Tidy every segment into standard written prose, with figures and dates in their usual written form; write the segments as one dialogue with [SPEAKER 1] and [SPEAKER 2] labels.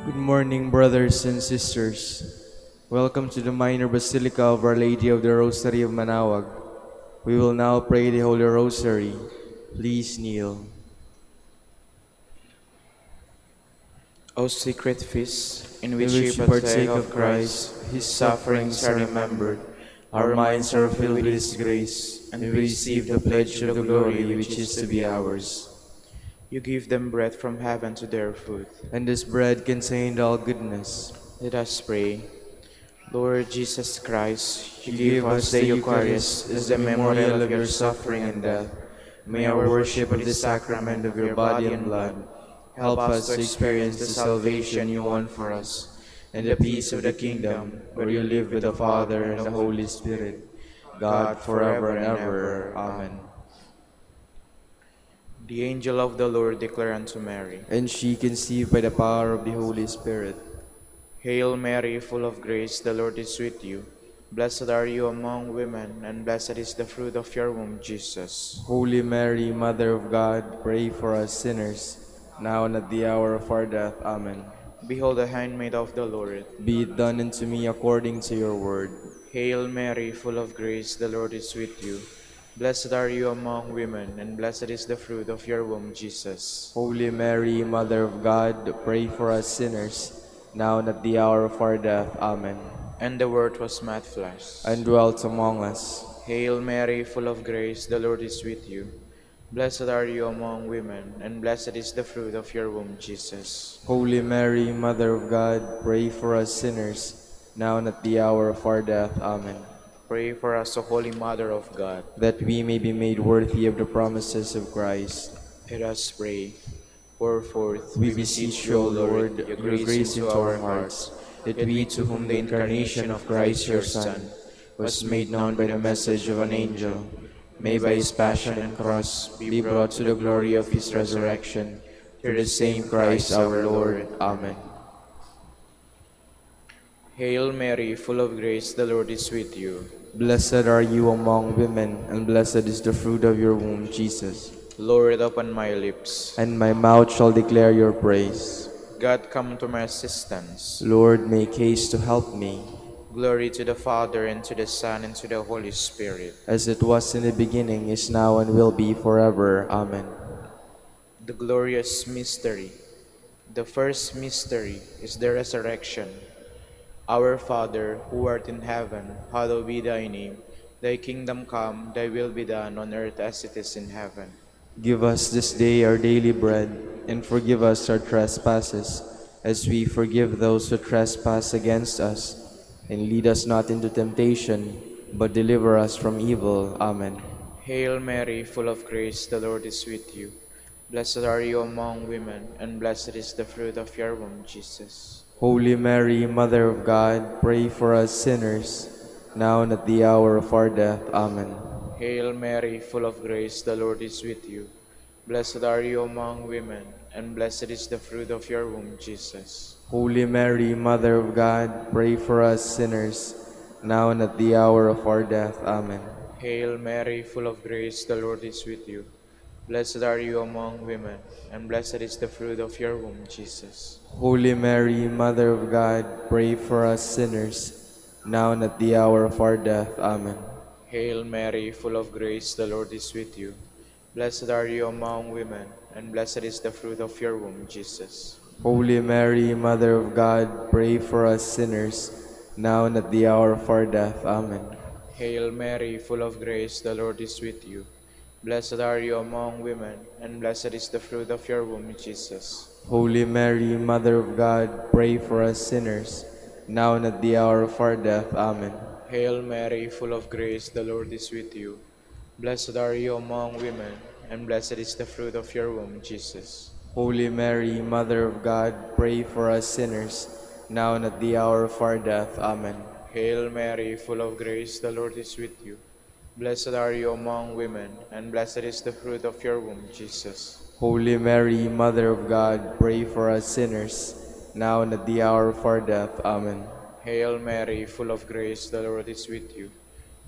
[SPEAKER 1] Good morning, brothers and sisters. Welcome to the Minor Basilica of Our Lady of the Rosary of Manaoag. We will now pray the Holy Rosary. Please kneel.
[SPEAKER 2] O secret feast, in
[SPEAKER 1] In
[SPEAKER 2] which you
[SPEAKER 1] which we
[SPEAKER 2] partake
[SPEAKER 1] partake
[SPEAKER 2] of
[SPEAKER 1] of
[SPEAKER 2] Christ,
[SPEAKER 1] Christ,
[SPEAKER 2] his
[SPEAKER 1] His
[SPEAKER 2] sufferings are remembered,
[SPEAKER 1] our minds are filled with His grace, and we receive the pledge of the glory which is to be ours.
[SPEAKER 2] You give them bread from heaven to their food.
[SPEAKER 1] And this bread contained all goodness.
[SPEAKER 2] Let us pray. Lord Jesus Christ, you
[SPEAKER 1] You
[SPEAKER 2] give
[SPEAKER 1] gave
[SPEAKER 2] us
[SPEAKER 1] us
[SPEAKER 2] the
[SPEAKER 1] the
[SPEAKER 2] Eucharist
[SPEAKER 1] Eucharist
[SPEAKER 2] as
[SPEAKER 1] as
[SPEAKER 2] the
[SPEAKER 1] the
[SPEAKER 2] memorial
[SPEAKER 1] memorial
[SPEAKER 2] of
[SPEAKER 1] of
[SPEAKER 2] your
[SPEAKER 1] your
[SPEAKER 2] suffering
[SPEAKER 1] suffering
[SPEAKER 2] and
[SPEAKER 1] and
[SPEAKER 2] death.
[SPEAKER 1] death.
[SPEAKER 2] May
[SPEAKER 1] May our worship of the sacrament of your body and blood help us to experience the salvation you won for us, and the peace of the kingdom, where you live with the Father and the Holy Spirit, God forever and ever. Amen.
[SPEAKER 2] The angel of the Lord declared unto Mary,
[SPEAKER 1] And she conceived by the power of the Holy Spirit.
[SPEAKER 2] Hail Mary, full of grace, the Lord is with you. Blessed are you among women, and blessed is the fruit of your womb, Jesus.
[SPEAKER 1] Holy Mary, Mother of God, pray for us sinners, now and at the hour of our death. Amen.
[SPEAKER 2] Behold the handmaid of the Lord.
[SPEAKER 1] Be it done unto me according to your word.
[SPEAKER 2] Hail Mary, full of grace, the Lord is with you. Blessed are you among women, and blessed is the fruit of your womb, Jesus.
[SPEAKER 1] Holy Mary, Mother of God, pray for us sinners, now and at the hour of our death. Amen.
[SPEAKER 2] And the Word was made flesh.
[SPEAKER 1] And dwelt among us.
[SPEAKER 2] Hail Mary, full of grace, the Lord is with you. Blessed are you among women, and blessed is the fruit of your womb, Jesus.
[SPEAKER 1] Holy Mary, Mother of God, pray for us sinners, now and at the hour of our death. Amen.
[SPEAKER 2] Pray for us, O Holy Mother of God.
[SPEAKER 1] That we may be made worthy of the promises of Christ.
[SPEAKER 2] Let us pray. Pour forth,
[SPEAKER 1] We beseech you, O Lord, your grace into our hearts, that we, to whom the incarnation of Christ your Son was made known by the message of an angel, may by his passion and cross be brought to the glory of his resurrection, through the same Christ our Lord. Amen.
[SPEAKER 2] Hail Mary, full of grace, the Lord is with you.
[SPEAKER 1] Blessed are you among women, and blessed is the fruit of your womb, Jesus.
[SPEAKER 2] Lord, open my lips.
[SPEAKER 1] And my mouth shall declare your praise.
[SPEAKER 2] God, come to my assistance.
[SPEAKER 1] Lord, make haste to help me.
[SPEAKER 2] Glory to the Father, and to the Son, and to the Holy Spirit.
[SPEAKER 1] As it was in the beginning, is now, and will be forever. Amen.
[SPEAKER 2] The glorious mystery. The first mystery is the resurrection. Our Father, who art in heaven, hallowed be thy name. Thy kingdom come, thy will be done on earth as it is in heaven.
[SPEAKER 1] Give us this day our daily bread, and forgive us our trespasses, as we forgive those who trespass against us. And lead us not into temptation, but deliver us from evil. Amen.
[SPEAKER 2] Hail Mary, full of grace, the Lord is with you. Blessed are you among women, and blessed is the fruit of your womb, Jesus.
[SPEAKER 1] Holy Mary, Mother of God, pray for us sinners, now and at the hour of our death. Amen.
[SPEAKER 2] Hail Mary, full of grace, the Lord is with you. Blessed are you among women, and blessed is the fruit of your womb, Jesus.
[SPEAKER 1] Holy Mary, Mother of God, pray for us sinners, now and at the hour of our death. Amen.
[SPEAKER 2] Hail Mary, full of grace, the Lord is with you. Blessed are you among women, and blessed is the fruit of your womb, Jesus.
[SPEAKER 1] Holy Mary, Mother of God, pray for us sinners, now and at the hour of our death. Amen.
[SPEAKER 2] Hail Mary, full of grace, the Lord is with you. Blessed are you among women, and blessed is the fruit of your womb, Jesus.
[SPEAKER 1] Holy Mary, Mother of God, pray for us sinners, now and at the hour of our death. Amen.
[SPEAKER 2] Hail Mary, full of grace, the Lord is with you. Blessed are you among women, and blessed is the fruit of your womb, Jesus.
[SPEAKER 1] Holy Mary, Mother of God, pray for us sinners, now and at the hour of our death. Amen.
[SPEAKER 2] Hail Mary, full of grace, the Lord is with you. Blessed are you among women, and blessed is the fruit of your womb, Jesus.
[SPEAKER 1] Holy Mary, Mother of God, pray for us sinners, now and at the hour of our death. Amen.
[SPEAKER 2] Hail Mary, full of grace, the Lord is with you. Blessed are you among women, and blessed is the fruit of your womb, Jesus.
[SPEAKER 1] Holy Mary, Mother of God, pray for us sinners, now and at the hour of our death. Amen.
[SPEAKER 2] Hail Mary, full of grace, the Lord is with you.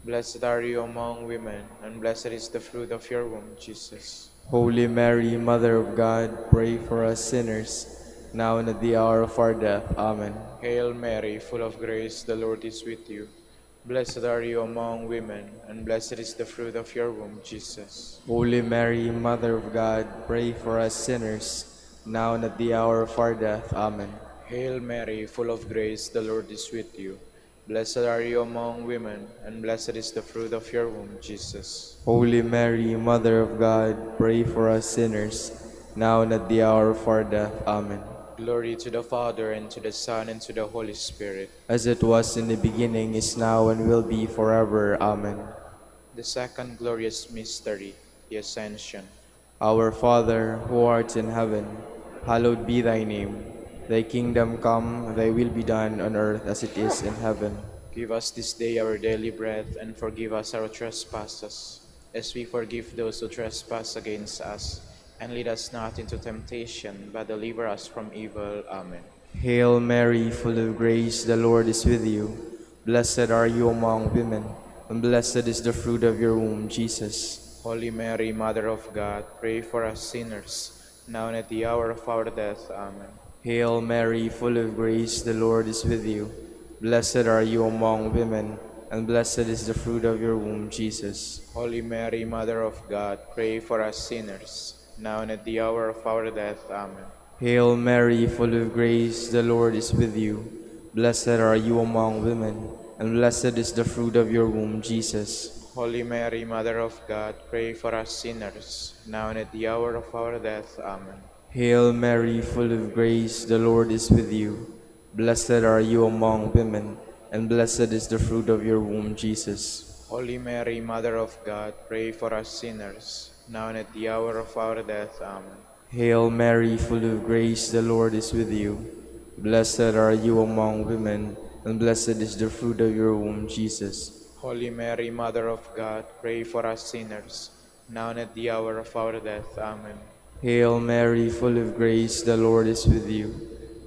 [SPEAKER 2] Blessed are you among women, and blessed is the fruit of your womb, Jesus.
[SPEAKER 1] Holy Mary, Mother of God, pray for us sinners, now and at the hour of our death. Amen.
[SPEAKER 2] Hail Mary, full of grace, the Lord is with you. Blessed are you among women, and blessed is the fruit of your womb, Jesus.
[SPEAKER 1] Holy Mary, Mother of God, pray for us sinners, now and at the hour of our death. Amen.
[SPEAKER 2] Hail Mary, full of grace, the Lord is with you. Blessed are you among women, and blessed is the fruit of your womb, Jesus.
[SPEAKER 1] Holy Mary, Mother of God, pray for us sinners, now and at the hour of our death. Amen.
[SPEAKER 2] Glory to the Father, and to the Son, and to the Holy Spirit.
[SPEAKER 1] As it was in the beginning, is now, and will be forever. Amen.
[SPEAKER 2] The second glorious mystery, the Ascension.
[SPEAKER 1] Our Father, who art in heaven, hallowed be thy name. Thy kingdom come, thy will be done on earth as it is in heaven.
[SPEAKER 2] Give us this day our daily bread, and forgive us our trespasses, as we forgive those who trespass against us. And lead us not into temptation, but deliver us from evil. Amen.
[SPEAKER 1] Hail Mary, full of grace, the Lord is with you. Blessed are you among women, and blessed is the fruit of your womb, Jesus.
[SPEAKER 2] Holy Mary, Mother of God, pray for us sinners, now and at the hour of our death. Amen.
[SPEAKER 1] Hail Mary, full of grace, the Lord is with you. Blessed are you among women, and blessed is the fruit of your womb, Jesus.
[SPEAKER 2] Holy Mary, Mother of God, pray for us sinners, now and at the hour of our death. Amen.
[SPEAKER 1] Hail Mary, full of grace, the Lord is with you. Blessed are you among women, and blessed is the fruit of your womb, Jesus.
[SPEAKER 2] Holy Mary, Mother of God, pray for us sinners, now and at the hour of our death. Amen.
[SPEAKER 1] Hail Mary, full of grace, the Lord is with you. Blessed are you among women, and blessed is the fruit of your womb, Jesus.
[SPEAKER 2] Holy Mary, Mother of God, pray for us sinners, now and at the hour of our death. Amen.
[SPEAKER 1] Hail Mary, full of grace, the Lord is with you. Blessed are you among women, and blessed is the fruit of your womb, Jesus.
[SPEAKER 2] Holy Mary, Mother of God, pray for us sinners, now and at the hour of our death. Amen.
[SPEAKER 1] Hail Mary, full of grace, the Lord is with you.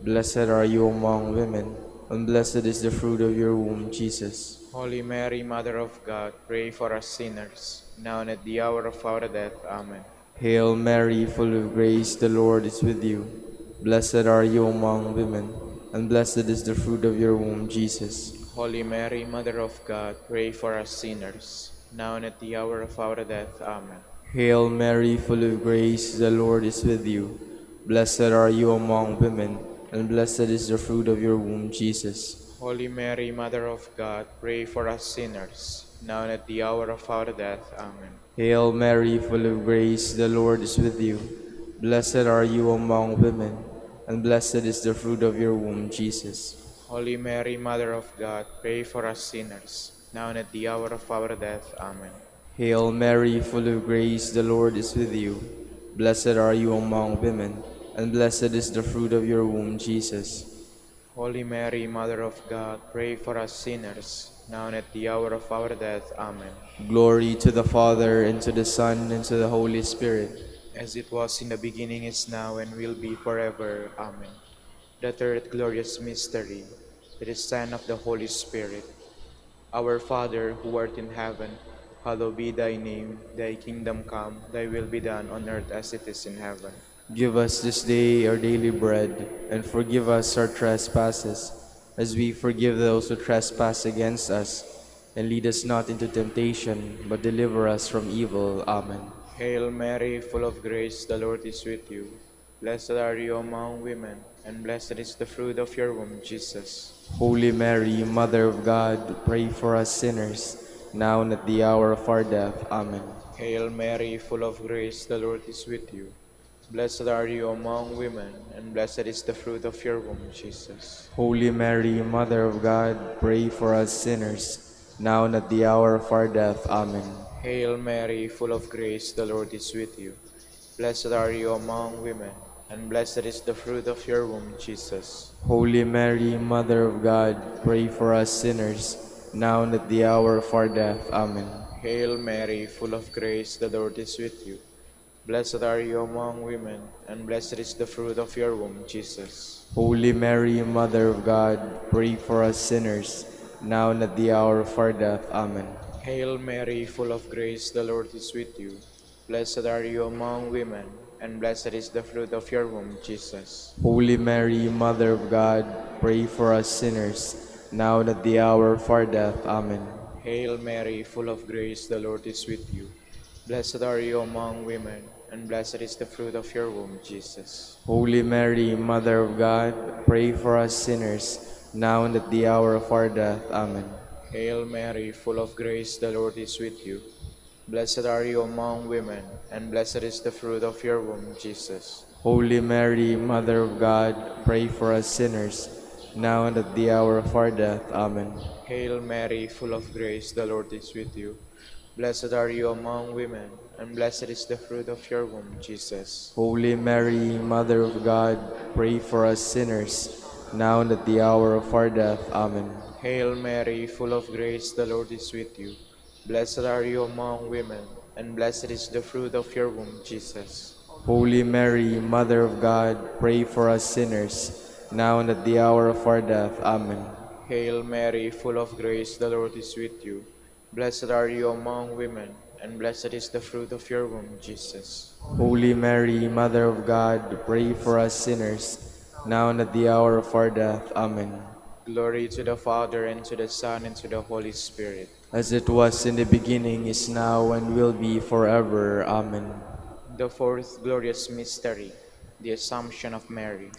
[SPEAKER 1] Blessed are you among women, and blessed is the fruit of your womb, Jesus.
[SPEAKER 2] Holy Mary, Mother of God, pray for us sinners, now and at the hour of our death. Amen.
[SPEAKER 1] Hail Mary, full of grace, the Lord is with you. Blessed are you among women, and blessed is the fruit of your womb, Jesus.
[SPEAKER 2] Holy Mary, Mother of God, pray for us sinners, now and at the hour of our death. Amen.
[SPEAKER 1] Hail Mary, full of grace, the Lord is with you. Blessed are you among women, and blessed is the fruit of your womb, Jesus.
[SPEAKER 2] Holy Mary, Mother of God, pray for us sinners, now and at the hour of our death. Amen.
[SPEAKER 1] Hail Mary, full of grace, the Lord is with you. Blessed are you among women, and blessed is the fruit of your womb, Jesus.
[SPEAKER 2] Holy Mary, Mother of God, pray for us sinners, now and at the hour of our death. Amen.
[SPEAKER 1] Hail Mary, full of grace, the Lord is with you. Blessed are you among women, and blessed is the fruit of your womb, Jesus.
[SPEAKER 2] Holy Mary, Mother of God, pray for us sinners, now and at the hour of our death. Amen.
[SPEAKER 1] Glory to the Father, and to the Son, and to the Holy Spirit.
[SPEAKER 2] As it was in the beginning, is now, and will be forever. Amen. The third glorious mystery, the descent of the Holy Spirit. Our Father, who art in heaven, hallowed be thy name. Thy kingdom come, thy will be done on earth as it is in heaven.
[SPEAKER 1] Give us this day our daily bread, and forgive us our trespasses, as we forgive those who trespass against us. And lead us not into temptation, but deliver us from evil. Amen.
[SPEAKER 2] Hail Mary, full of grace, the Lord is with you. Blessed are you among women, and blessed is the fruit of your womb, Jesus.
[SPEAKER 1] Holy Mary, Mother of God, pray for us sinners, now and at the hour of our death. Amen.
[SPEAKER 2] Hail Mary, full of grace, the Lord is with you. Blessed are you among women, and blessed is the fruit of your womb, Jesus.
[SPEAKER 1] Holy Mary, Mother of God, pray for us sinners, now and at the hour of our death. Amen.
[SPEAKER 2] Hail Mary, full of grace, the Lord is with you. Blessed are you among women, and blessed is the fruit of your womb, Jesus.
[SPEAKER 1] Holy Mary, Mother of God, pray for us sinners, now and at the hour of our death. Amen.
[SPEAKER 2] Hail Mary, full of grace, the Lord is with you. Blessed are you among women, and blessed is the fruit of your womb, Jesus.
[SPEAKER 1] Holy Mary, Mother of God, pray for us sinners, now and at the hour of our death. Amen.
[SPEAKER 2] Hail Mary, full of grace, the Lord is with you. Blessed are you among women, and blessed is the fruit of your womb, Jesus.
[SPEAKER 1] Holy Mary, Mother of God, pray for us sinners, now and at the hour of our death. Amen.
[SPEAKER 2] Hail Mary, full of grace, the Lord is with you. Blessed are you among women, and blessed is the fruit of your womb, Jesus.
[SPEAKER 1] Holy Mary, Mother of God, pray for us sinners, now and at the hour of our death. Amen.
[SPEAKER 2] Hail Mary, full of grace, the Lord is with you. Blessed are you among women, and blessed is the fruit of your womb, Jesus.
[SPEAKER 1] Holy Mary, Mother of God, pray for us sinners, now and at the hour of our death. Amen.
[SPEAKER 2] Hail Mary, full of grace, the Lord is with you. Blessed are you among women, and blessed is the fruit of your womb, Jesus.
[SPEAKER 1] Holy Mary, Mother of God, pray for us sinners, now and at the hour of our death. Amen.
[SPEAKER 2] Hail Mary, full of grace, the Lord is with you. Blessed are you among women, and blessed is the fruit of your womb, Jesus.
[SPEAKER 1] Holy Mary, Mother of God, pray for us sinners, now and at the hour of our death. Amen.
[SPEAKER 2] Hail Mary, full of grace, the Lord is with you. Blessed are you among women, and blessed is the fruit of your womb, Jesus.
[SPEAKER 1] Holy Mary, Mother of God, pray for us sinners, now and at the hour of our death. Amen.
[SPEAKER 2] Glory to the Father, and to the Son, and to the Holy Spirit.
[SPEAKER 1] As it was in the beginning, is now, and will be forever. Amen.
[SPEAKER 2] The fourth glorious mystery, the Assumption of Mary.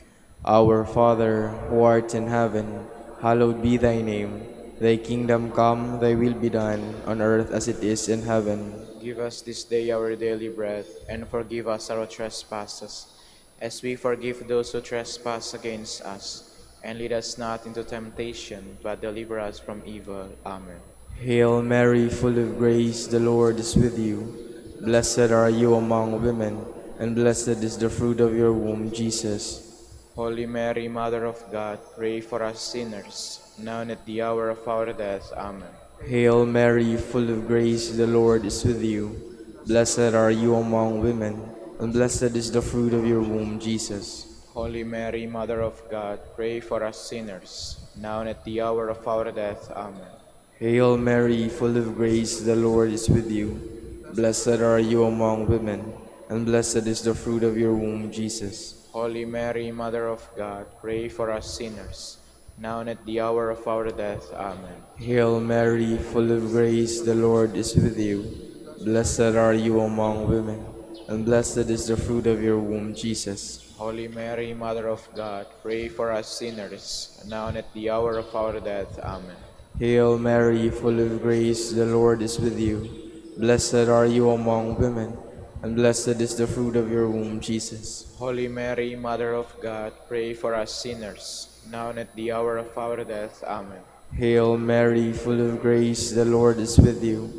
[SPEAKER 1] Our Father, who art in heaven, hallowed be thy name. Thy kingdom come, thy will be done, on earth as it is in heaven.
[SPEAKER 2] Give us this day our daily bread, and forgive us our trespasses, as we forgive those who trespass against us. And lead us not into temptation, but deliver us from evil. Amen.
[SPEAKER 1] Hail Mary, full of grace, the Lord is with you. Blessed are you among women, and blessed is the fruit of your womb, Jesus.
[SPEAKER 2] Holy Mary, Mother of God, pray for us sinners, now and at the hour of our death. Amen.
[SPEAKER 1] Hail Mary, full of grace, the Lord is with you. Blessed are you among women, and blessed is the fruit of your womb, Jesus.
[SPEAKER 2] Holy Mary, Mother of God, pray for us sinners, now and at the hour of our death. Amen.
[SPEAKER 1] Hail Mary, full of grace, the Lord is with you. Blessed are you among women, and blessed is the fruit of your womb, Jesus.
[SPEAKER 2] Holy Mary, Mother of God, pray for us sinners, now and at the hour of our death. Amen.
[SPEAKER 1] Hail Mary, full of grace, the Lord is with you. Blessed are you among women, and blessed is the fruit of your womb, Jesus.
[SPEAKER 2] Holy Mary, Mother of God, pray for us sinners, now and at the hour of our death. Amen.
[SPEAKER 1] Hail Mary, full of grace, the Lord is with you. Blessed are you among women, and blessed is the fruit of your womb, Jesus.
[SPEAKER 2] Holy Mary, Mother of God, pray for us sinners, now and at the hour of our death. Amen.
[SPEAKER 1] Hail Mary, full of grace, the Lord is with you.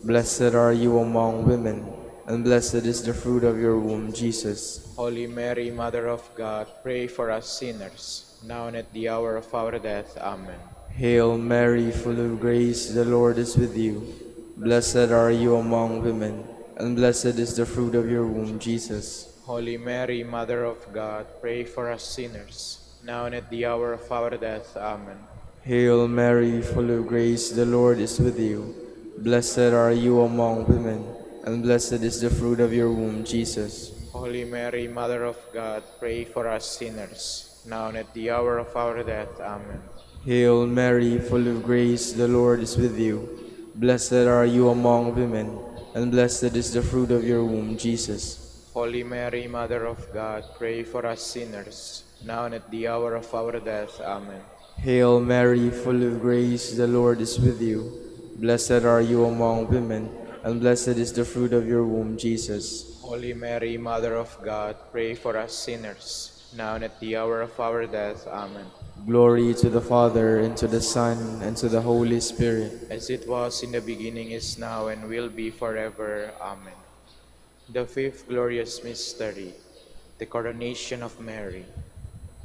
[SPEAKER 1] Blessed are you among women, and blessed is the fruit of your womb, Jesus.
[SPEAKER 2] Holy Mary, Mother of God, pray for us sinners, now and at the hour of our death. Amen.
[SPEAKER 1] Hail Mary, full of grace, the Lord is with you. Blessed are you among women, and blessed is the fruit of your womb, Jesus.
[SPEAKER 2] Holy Mary, Mother of God, pray for us sinners, now and at the hour of our death. Amen.
[SPEAKER 1] Hail Mary, full of grace, the Lord is with you. Blessed are you among women, and blessed is the fruit of your womb, Jesus.
[SPEAKER 2] Holy Mary, Mother of God, pray for us sinners, now and at the hour of our death. Amen.
[SPEAKER 1] Hail Mary, full of grace, the Lord is with you. Blessed are you among women, and blessed is the fruit of your womb, Jesus.
[SPEAKER 2] Holy Mary, Mother of God, pray for us sinners, now and at the hour of our death. Amen.
[SPEAKER 1] Hail Mary, full of grace, the Lord is with you. Blessed are you among women, and blessed is the fruit of your womb, Jesus.
[SPEAKER 2] Holy Mary, Mother of God, pray for us sinners, now and at the hour of our death. Amen.
[SPEAKER 1] Glory to the Father, and to the Son, and to the Holy Spirit.
[SPEAKER 2] As it was in the beginning, is now, and will be forever. Amen. The fifth glorious mystery, the coronation of Mary.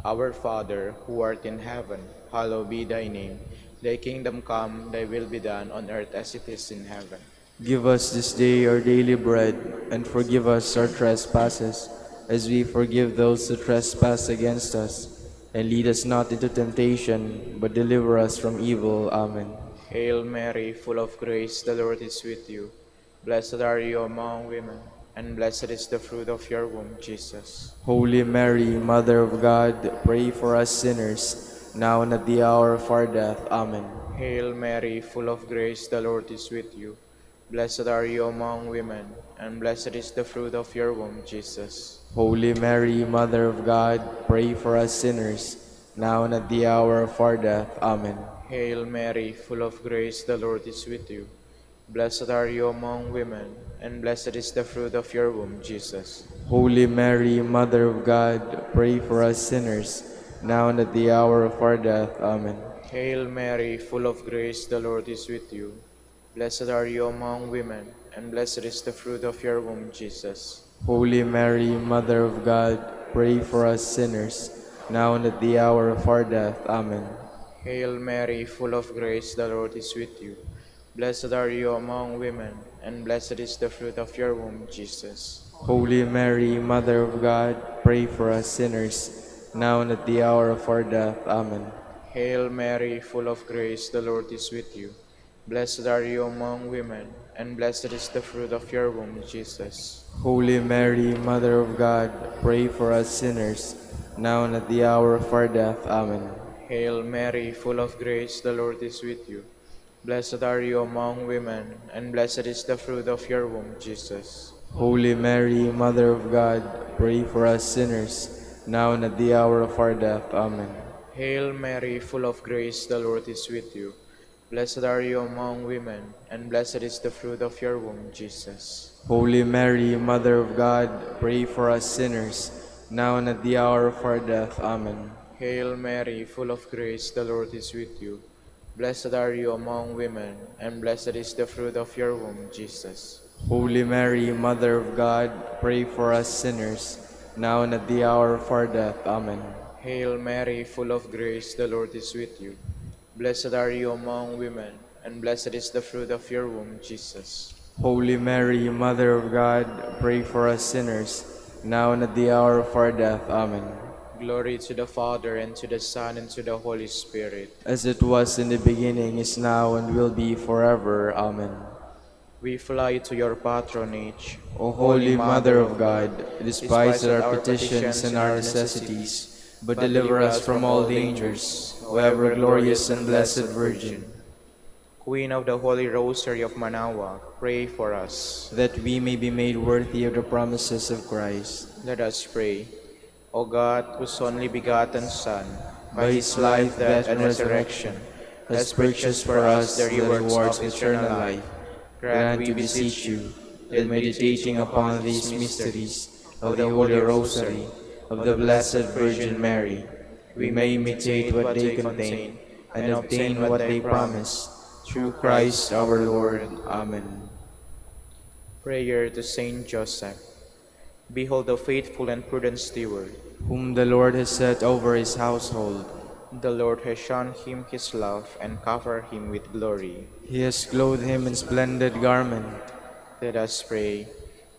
[SPEAKER 2] Our Father, who art in heaven, hallowed be thy name. Thy kingdom come, thy will be done on earth as it is in heaven.
[SPEAKER 1] Give us this day our daily bread, and forgive us our trespasses, as we forgive those who trespass against us. And lead us not into temptation, but deliver us from evil. Amen.
[SPEAKER 2] Hail Mary, full of grace, the Lord is with you. Blessed are you among women, and blessed is the fruit of your womb, Jesus.
[SPEAKER 1] Holy Mary, Mother of God, pray for us sinners, now and at the hour of our death. Amen.
[SPEAKER 2] Hail Mary, full of grace, the Lord is with you. Blessed are you among women, and blessed is the fruit of your womb, Jesus.
[SPEAKER 1] Holy Mary, Mother of God, pray for us sinners, now and at the hour of our death. Amen.
[SPEAKER 2] Hail Mary, full of grace, the Lord is with you. Blessed are you among women, and blessed is the fruit of your womb, Jesus.
[SPEAKER 1] Holy Mary, Mother of God, pray for us sinners, now and at the hour of our death. Amen.
[SPEAKER 2] Hail Mary, full of grace, the Lord is with you. Blessed are you among women, and blessed is the fruit of your womb, Jesus.
[SPEAKER 1] Holy Mary, Mother of God, pray for us sinners, now and at the hour of our death. Amen.
[SPEAKER 2] Hail Mary, full of grace, the Lord is with you. Blessed are you among women, and blessed is the fruit of your womb, Jesus.
[SPEAKER 1] Holy Mary, Mother of God, pray for us sinners, now and at the hour of our death. Amen.
[SPEAKER 2] Hail Mary, full of grace, the Lord is with you. Blessed are you among women, and blessed is the fruit of your womb, Jesus.
[SPEAKER 1] Holy Mary, Mother of God, pray for us sinners, now and at the hour of our death. Amen.
[SPEAKER 2] Hail Mary, full of grace, the Lord is with you. Blessed are you among women, and blessed is the fruit of your womb, Jesus.
[SPEAKER 1] Holy Mary, Mother of God, pray for us sinners, now and at the hour of our death. Amen.
[SPEAKER 2] Hail Mary, full of grace, the Lord is with you. Blessed are you among women, and blessed is the fruit of your womb, Jesus.
[SPEAKER 1] Holy Mary, Mother of God, pray for us sinners, now and at the hour of our death. Amen.
[SPEAKER 2] Hail Mary, full of grace, the Lord is with you. Blessed are you among women, and blessed is the fruit of your womb, Jesus.
[SPEAKER 1] Holy Mary, Mother of God, pray for us sinners, now and at the hour of our death. Amen.
[SPEAKER 2] Hail Mary, full of grace, the Lord is with you. Blessed are you among women, and blessed is the fruit of your womb, Jesus.
[SPEAKER 1] Holy Mary, Mother of God, pray for us sinners, now and at the hour of our death. Amen.
[SPEAKER 2] Glory to the Father, and to the Son, and to the Holy Spirit.
[SPEAKER 1] As it was in the beginning, is now, and will be forever. Amen.
[SPEAKER 2] We fly to your patronage,
[SPEAKER 1] O Holy Mother of God, despise not our petitions and our necessities, but deliver us from all dangers, O ever glorious and blessed Virgin,
[SPEAKER 2] Queen of the Holy Rosary of Manaoag, pray for us.
[SPEAKER 1] that we may be made worthy of the promises of Christ.
[SPEAKER 2] Let us pray. O God, whose only begotten Son,
[SPEAKER 1] By his life, death, and resurrection, has purchased for us the rewards of eternal life, grant, we beseech you, that meditating upon these mysteries of the Holy Rosary of the Blessed Virgin Mary, we may imitate what they contain and obtain what they promise. Through Christ our Lord. Amen.
[SPEAKER 2] Prayer to Saint Joseph. Behold the faithful and prudent steward.
[SPEAKER 1] Whom the Lord has set over his household.
[SPEAKER 2] The Lord has shown him his love and covered him with glory.
[SPEAKER 1] He has clothed him in splendid garment.
[SPEAKER 2] Let us pray.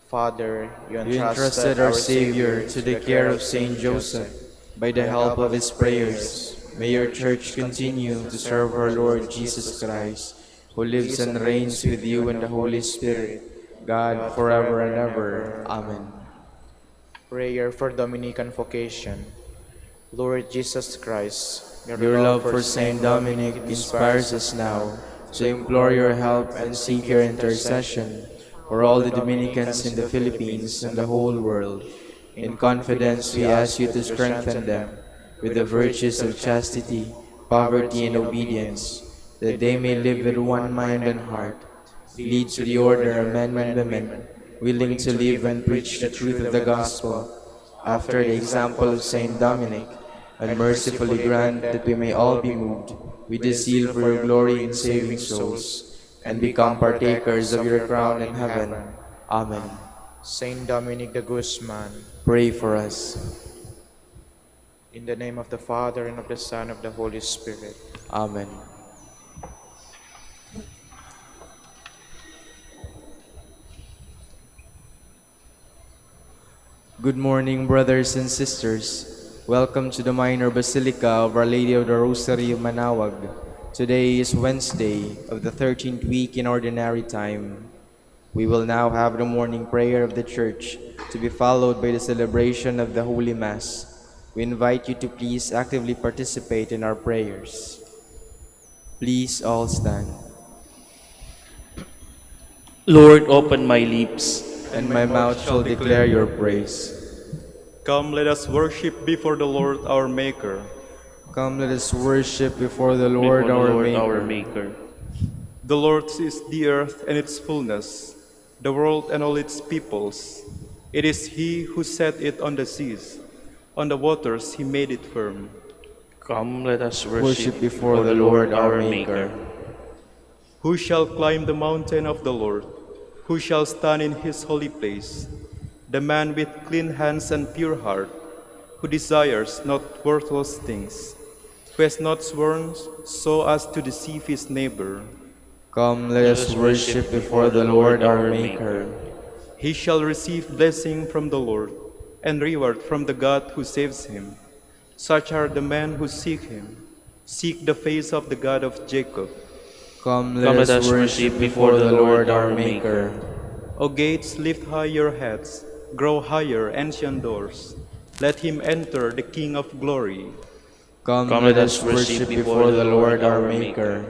[SPEAKER 2] Father, you
[SPEAKER 1] You entrusted our Savior to the care of Saint Joseph. By the help of his prayers, may your Church continue to serve our Lord Jesus Christ, who lives and reigns with you in the Holy Spirit, God, forever and ever. Amen.
[SPEAKER 2] Prayer for Dominican vocation. Lord Jesus Christ,
[SPEAKER 1] Your love for Saint Dominic inspires us now to implore your help and seek your intercession for all the Dominicans in the Philippines and the whole world. In confidence, we ask you to strengthen them with the virtues of chastity, poverty, and obedience, that they may live with one mind and heart, lead to the order of men and women, willing to live and preach the truth of the gospel, after the example of Saint Dominic, and mercifully grant that we may all be moved with the zeal for your glory in saving souls, and become partakers of your crown in heaven. Amen.
[SPEAKER 2] Saint Dominic de Guzman,
[SPEAKER 1] Pray for us.
[SPEAKER 2] in the name of the Father, and of the Son, and of the Holy Spirit.
[SPEAKER 1] Amen. Good morning, brothers and sisters. Welcome to the Minor Basilica of Our Lady of the Rosary of Manaoag. Today is Wednesday of the 13th week in Ordinary Time. We will now have the morning prayer of the Church, to be followed by the celebration of the Holy Mass. We invite you to please actively participate in our prayers. Please all stand.
[SPEAKER 3] Lord, open my lips.
[SPEAKER 1] And my mouth shall declare your praise.
[SPEAKER 4] Come, let us worship before the Lord our Maker.
[SPEAKER 1] Come, let us worship before the Lord,
[SPEAKER 3] Before the
[SPEAKER 1] our,
[SPEAKER 3] Lord
[SPEAKER 1] Maker.
[SPEAKER 3] our Maker.
[SPEAKER 4] The Lord is the earth and its fullness, the world and all its peoples. It is He who set it on the seas. On the waters He made it firm.
[SPEAKER 3] Come, let us
[SPEAKER 1] Worship before the Lord, our Maker.
[SPEAKER 4] Who shall climb the mountain of the Lord? Who shall stand in His holy place? The man with clean hands and pure heart, who desires not worthless things, who has not sworn so as to deceive his neighbor.
[SPEAKER 1] Come, let us worship before the Lord, our Maker.
[SPEAKER 4] He shall receive blessing from the Lord, and reward from the God who saves him. Such are the men who seek Him. Seek the face of the God of Jacob.
[SPEAKER 1] Come, let us worship before the Lord, our Maker.
[SPEAKER 4] O gates, lift high your heads, grow higher, ancient doors. Let him enter, the King of glory.
[SPEAKER 1] Come, let us worship before the Lord, our Maker.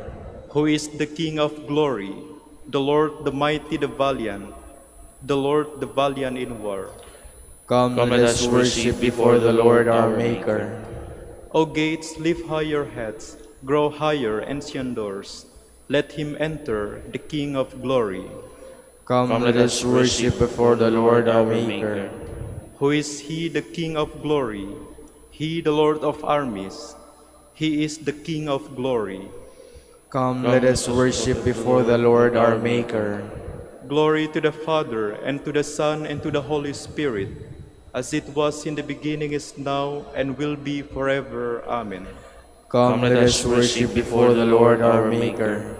[SPEAKER 4] Who is the King of glory? The Lord, the mighty, the valiant. The Lord, the valiant in war.
[SPEAKER 1] Come, let us worship before the Lord, our Maker.
[SPEAKER 4] O gates, lift high your heads, grow higher, ancient doors. Let him enter, the King of glory.
[SPEAKER 1] Come, let us worship before the Lord, our Maker.
[SPEAKER 4] Who is He, the King of glory? He, the Lord of armies. He is the King of glory.
[SPEAKER 1] Come, let us worship before the Lord, our Maker.
[SPEAKER 4] Glory to the Father, and to the Son, and to the Holy Spirit, as it was in the beginning, is now, and will be forever. Amen.
[SPEAKER 1] Come, let us worship before the Lord, our Maker.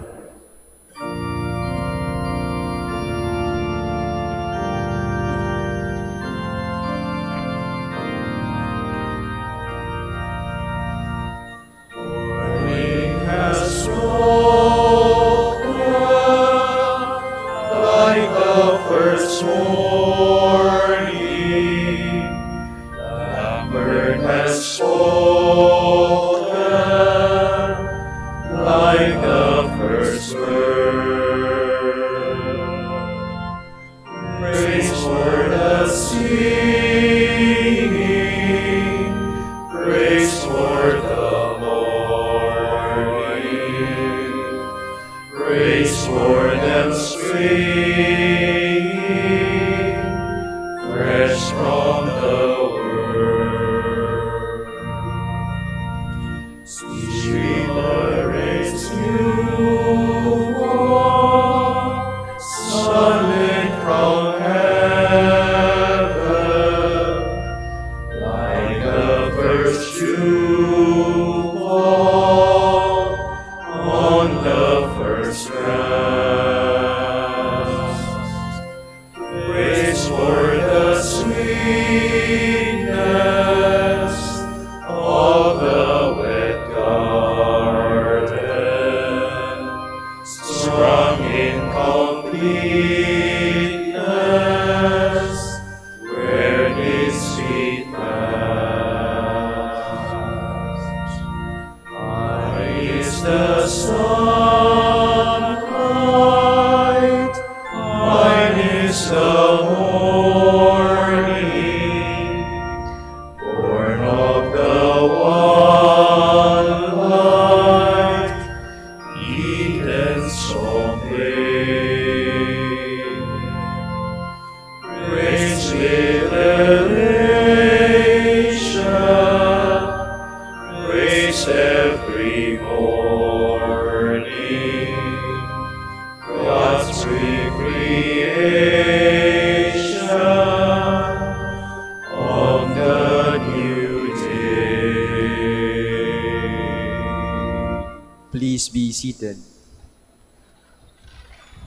[SPEAKER 1] Please be seated.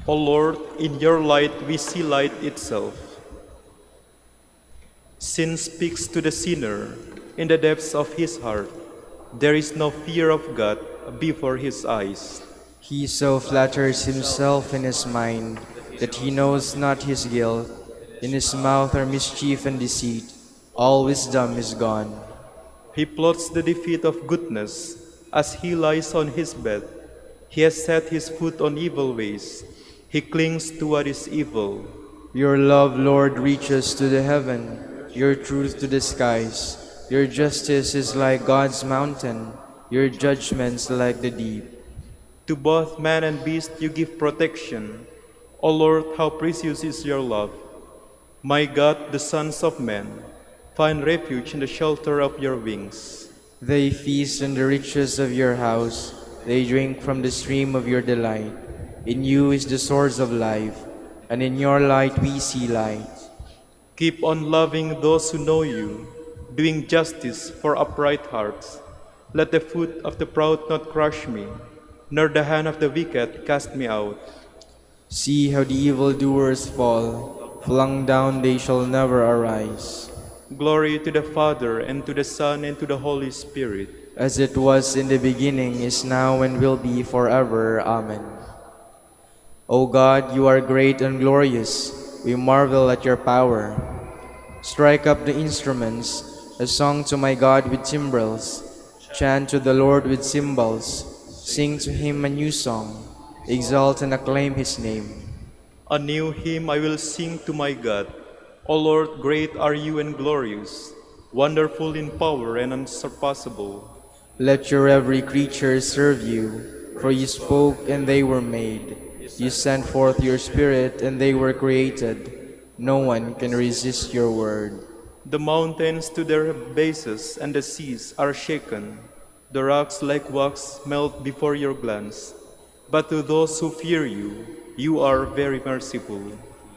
[SPEAKER 4] O Lord, in your light we see light itself. Sin speaks to the sinner in the depths of his heart. There is no fear of God before his eyes.
[SPEAKER 1] He so flatters himself in his mind that he knows not his guilt. In his mouth are mischief and deceit. All wisdom is gone.
[SPEAKER 4] He plots the defeat of goodness as he lies on his bed. He has set his foot on evil ways. He clings to what is evil.
[SPEAKER 1] Your love, Lord, reaches to the heaven, your truth to the skies. Your justice is like God's mountain, your judgments like the deep.
[SPEAKER 4] To both man and beast you give protection. O Lord, how precious is your love. My God, the sons of men, find refuge in the shelter of your wings.
[SPEAKER 1] They feast on the riches of your house. They drink from the stream of your delight. In you is the source of life, and in your light we see light.
[SPEAKER 4] Keep on loving those who know you, doing justice for upright hearts. Let the foot of the proud not crush me, nor the hand of the wicked cast me out.
[SPEAKER 1] See how the evildoers fall. Flung down they shall never arise.
[SPEAKER 4] Glory to the Father, and to the Son, and to the Holy Spirit.
[SPEAKER 1] As it was in the beginning, is now, and will be forever. Amen. O God, you are great and glorious. We marvel at your power. Strike up the instruments, a song to my God with timbrels. Chant to the Lord with cymbals. Sing to him a new song. Exalt and acclaim his name.
[SPEAKER 4] A new hymn I will sing to my God. O Lord, great are you and glorious, wonderful in power and unsurpassable.
[SPEAKER 1] Let your every creature serve you, for you spoke and they were made. You sent forth your Spirit and they were created. No one can resist your word.
[SPEAKER 4] The mountains to their bases and the seas are shaken. The rocks like wax melt before your glance. But to those who fear you, you are very merciful.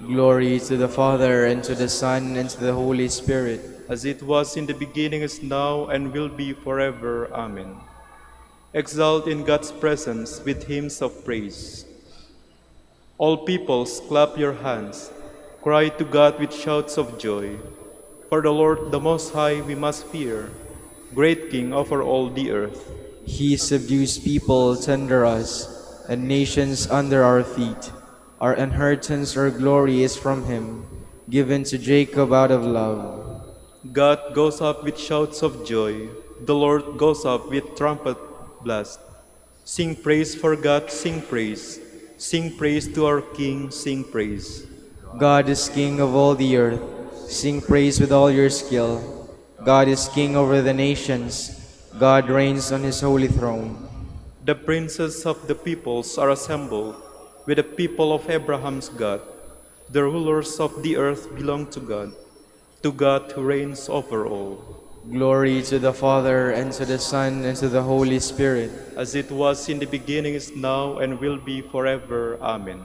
[SPEAKER 1] Glory to the Father, and to the Son, and to the Holy Spirit.
[SPEAKER 4] As it was in the beginning, is now, and will be forever. Amen. Exalt in God's presence with hymns of praise. All peoples, clap your hands. Cry to God with shouts of joy. For the Lord, the Most High, we must fear, great King over all the earth.
[SPEAKER 1] He subdues peoples under us, and nations under our feet. Our inheritance or glory is from him, given to Jacob out of love.
[SPEAKER 4] God goes up with shouts of joy. The Lord goes up with trumpet blast. Sing praise for God, sing praise. Sing praise to our King, sing praise.
[SPEAKER 1] God is King of all the earth. Sing praise with all your skill. God is King over the nations. God reigns on his holy throne.
[SPEAKER 4] The princes of the peoples are assembled with the people of Abraham's God. The rulers of the earth belong to God who reigns over all.
[SPEAKER 1] Glory to the Father, and to the Son, and to the Holy Spirit.
[SPEAKER 4] As it was in the beginning, is now, and will be forever. Amen.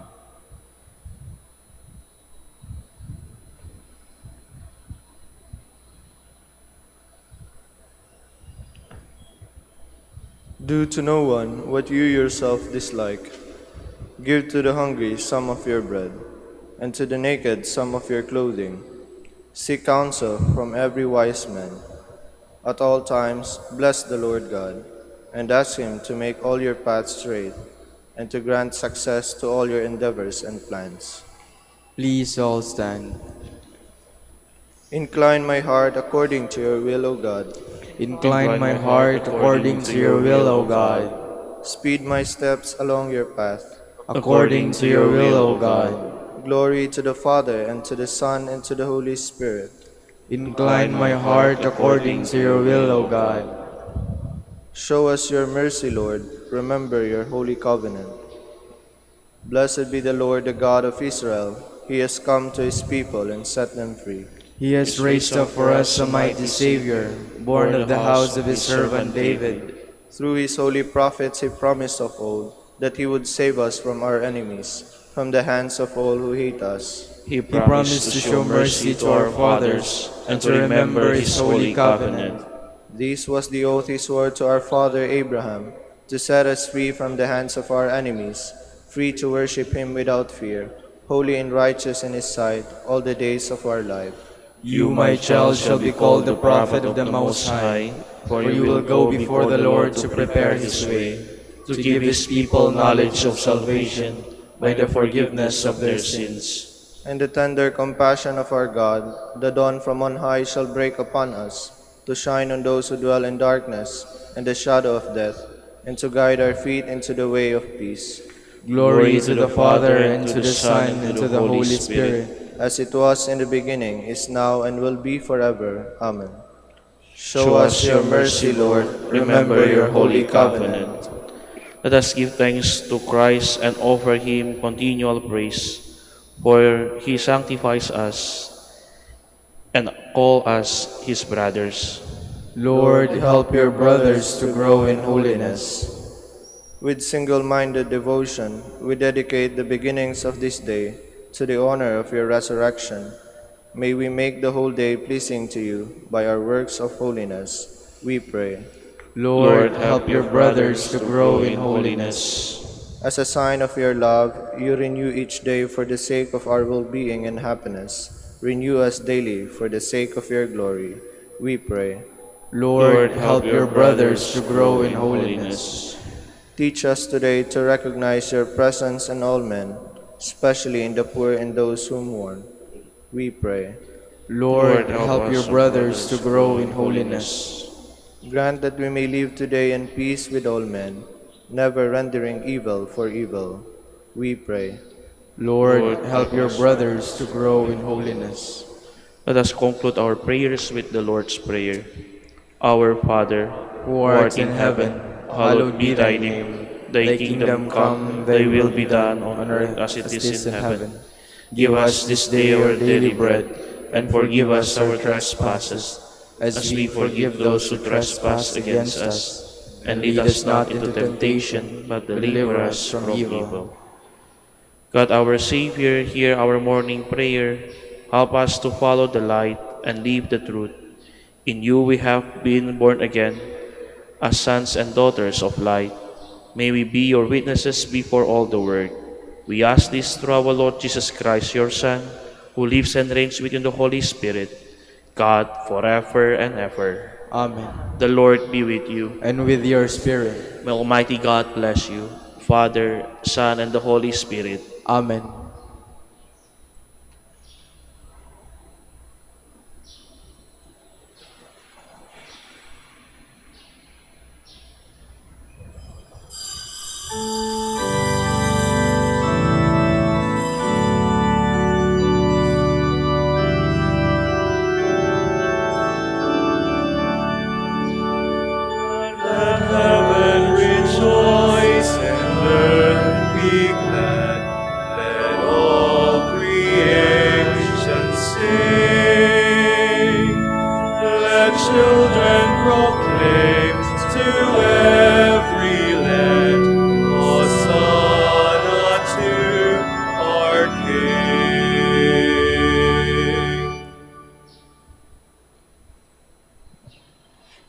[SPEAKER 5] Do to no one what you yourself dislike. Give to the hungry some of your bread, and to the naked some of your clothing. Seek counsel from every wise man. At all times, bless the Lord God, and ask him to make all your paths straight, and to grant success to all your endeavors and plans.
[SPEAKER 1] Please all stand.
[SPEAKER 5] Incline my heart according to your will, O God.
[SPEAKER 1] Incline my heart according to your will, O God.
[SPEAKER 5] Speed my steps along your path.
[SPEAKER 1] According to your will, O God.
[SPEAKER 5] Glory to the Father, and to the Son, and to the Holy Spirit.
[SPEAKER 1] Incline my heart according to your will, O God.
[SPEAKER 5] Show us your mercy, Lord. Remember your holy covenant. Blessed be the Lord, the God of Israel. He has come to his people and set them free.
[SPEAKER 1] He has raised up for us a mighty Savior, born of the house of his servant David.
[SPEAKER 5] Through his holy prophets he promised of old that he would save us from our enemies, from the hands of all who hate us.
[SPEAKER 3] He
[SPEAKER 1] promised to show mercy to our fathers, and to remember his holy covenant.
[SPEAKER 5] This was the oath he swore to our father Abraham, to set us free from the hands of our enemies, free to worship him without fear, holy and righteous in his sight all the days of our life.
[SPEAKER 1] You, my child, shall be called the prophet of the Most High, for you will go before the Lord to prepare his way, to give his people knowledge of salvation,
[SPEAKER 3] by the forgiveness of their sins.
[SPEAKER 5] And the tender compassion of our God, the dawn from on high shall break upon us, to shine on those who dwell in darkness and the shadow of death, and to guide our feet into the way of peace.
[SPEAKER 1] Glory to the Father, and to the Son, and to the Holy Spirit,
[SPEAKER 5] As it was in the beginning, is now, and will be forever. Amen.
[SPEAKER 3] Show us your mercy, Lord. Remember your holy covenant. Let us give thanks to Christ and offer him continual praise, for he sanctifies us and call us his brothers.
[SPEAKER 1] Lord, help your brothers to grow in holiness.
[SPEAKER 5] With single-minded devotion, we dedicate the beginnings of this day to the honor of your resurrection. May we make the whole day pleasing to you by our works of holiness, we pray.
[SPEAKER 1] Lord, help your brothers to grow in holiness.
[SPEAKER 5] As a sign of your love, you renew each day for the sake of our well-being and happiness. Renew us daily for the sake of your glory, we pray.
[SPEAKER 1] Lord, help your brothers to grow in holiness.
[SPEAKER 5] Teach us today to recognize your presence in all men, especially in the poor and those who mourn, we pray.
[SPEAKER 1] Lord, help your brothers to grow in holiness.
[SPEAKER 5] Grant that we may live today in peace with all men, never rendering evil for evil, we pray.
[SPEAKER 1] Lord, help your brothers to grow in holiness.
[SPEAKER 3] Let us conclude our prayers with the Lord's Prayer. Our Father,
[SPEAKER 1] Who art in heaven, hallowed be thy name.
[SPEAKER 3] Thy kingdom come, thy will be done on earth as it is in heaven. Give us this day our daily bread, and forgive us our trespasses, as we forgive those who trespass against us. And lead us not into temptation, but deliver us from evil. God our Savior, hear our morning prayer. Help us to follow the light and live the truth. In you we have been born again, as sons and daughters of light. May we be your witnesses before all the world. We ask this through our Lord Jesus Christ, your Son, who lives and reigns within the Holy Spirit, God, forever and ever.
[SPEAKER 1] Amen.
[SPEAKER 3] The Lord be with you.
[SPEAKER 1] And with your spirit.
[SPEAKER 3] May Almighty God bless you, Father, Son, and the Holy Spirit.
[SPEAKER 1] Amen.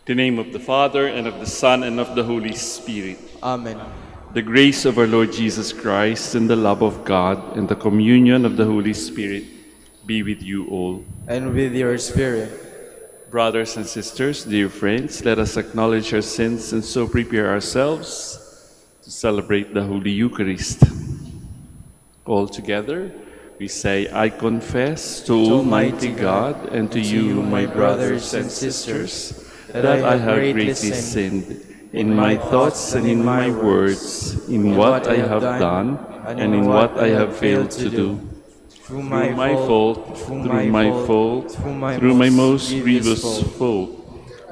[SPEAKER 6] In the name of the Father, and of the Son, and of the Holy Spirit.
[SPEAKER 1] Amen.
[SPEAKER 6] The grace of our Lord Jesus Christ, and the love of God, and the communion of the Holy Spirit be with you all.
[SPEAKER 1] And with your spirit.
[SPEAKER 6] Brothers and sisters, dear friends, let us acknowledge our sins and so prepare ourselves to celebrate the Holy Eucharist. All together, we say, I confess to Almighty God and to you, my brothers and sisters, that I have greatly sinned in my thoughts and in my words, in what I have done and in what I have failed to do. Through my fault, through my most grievous fault.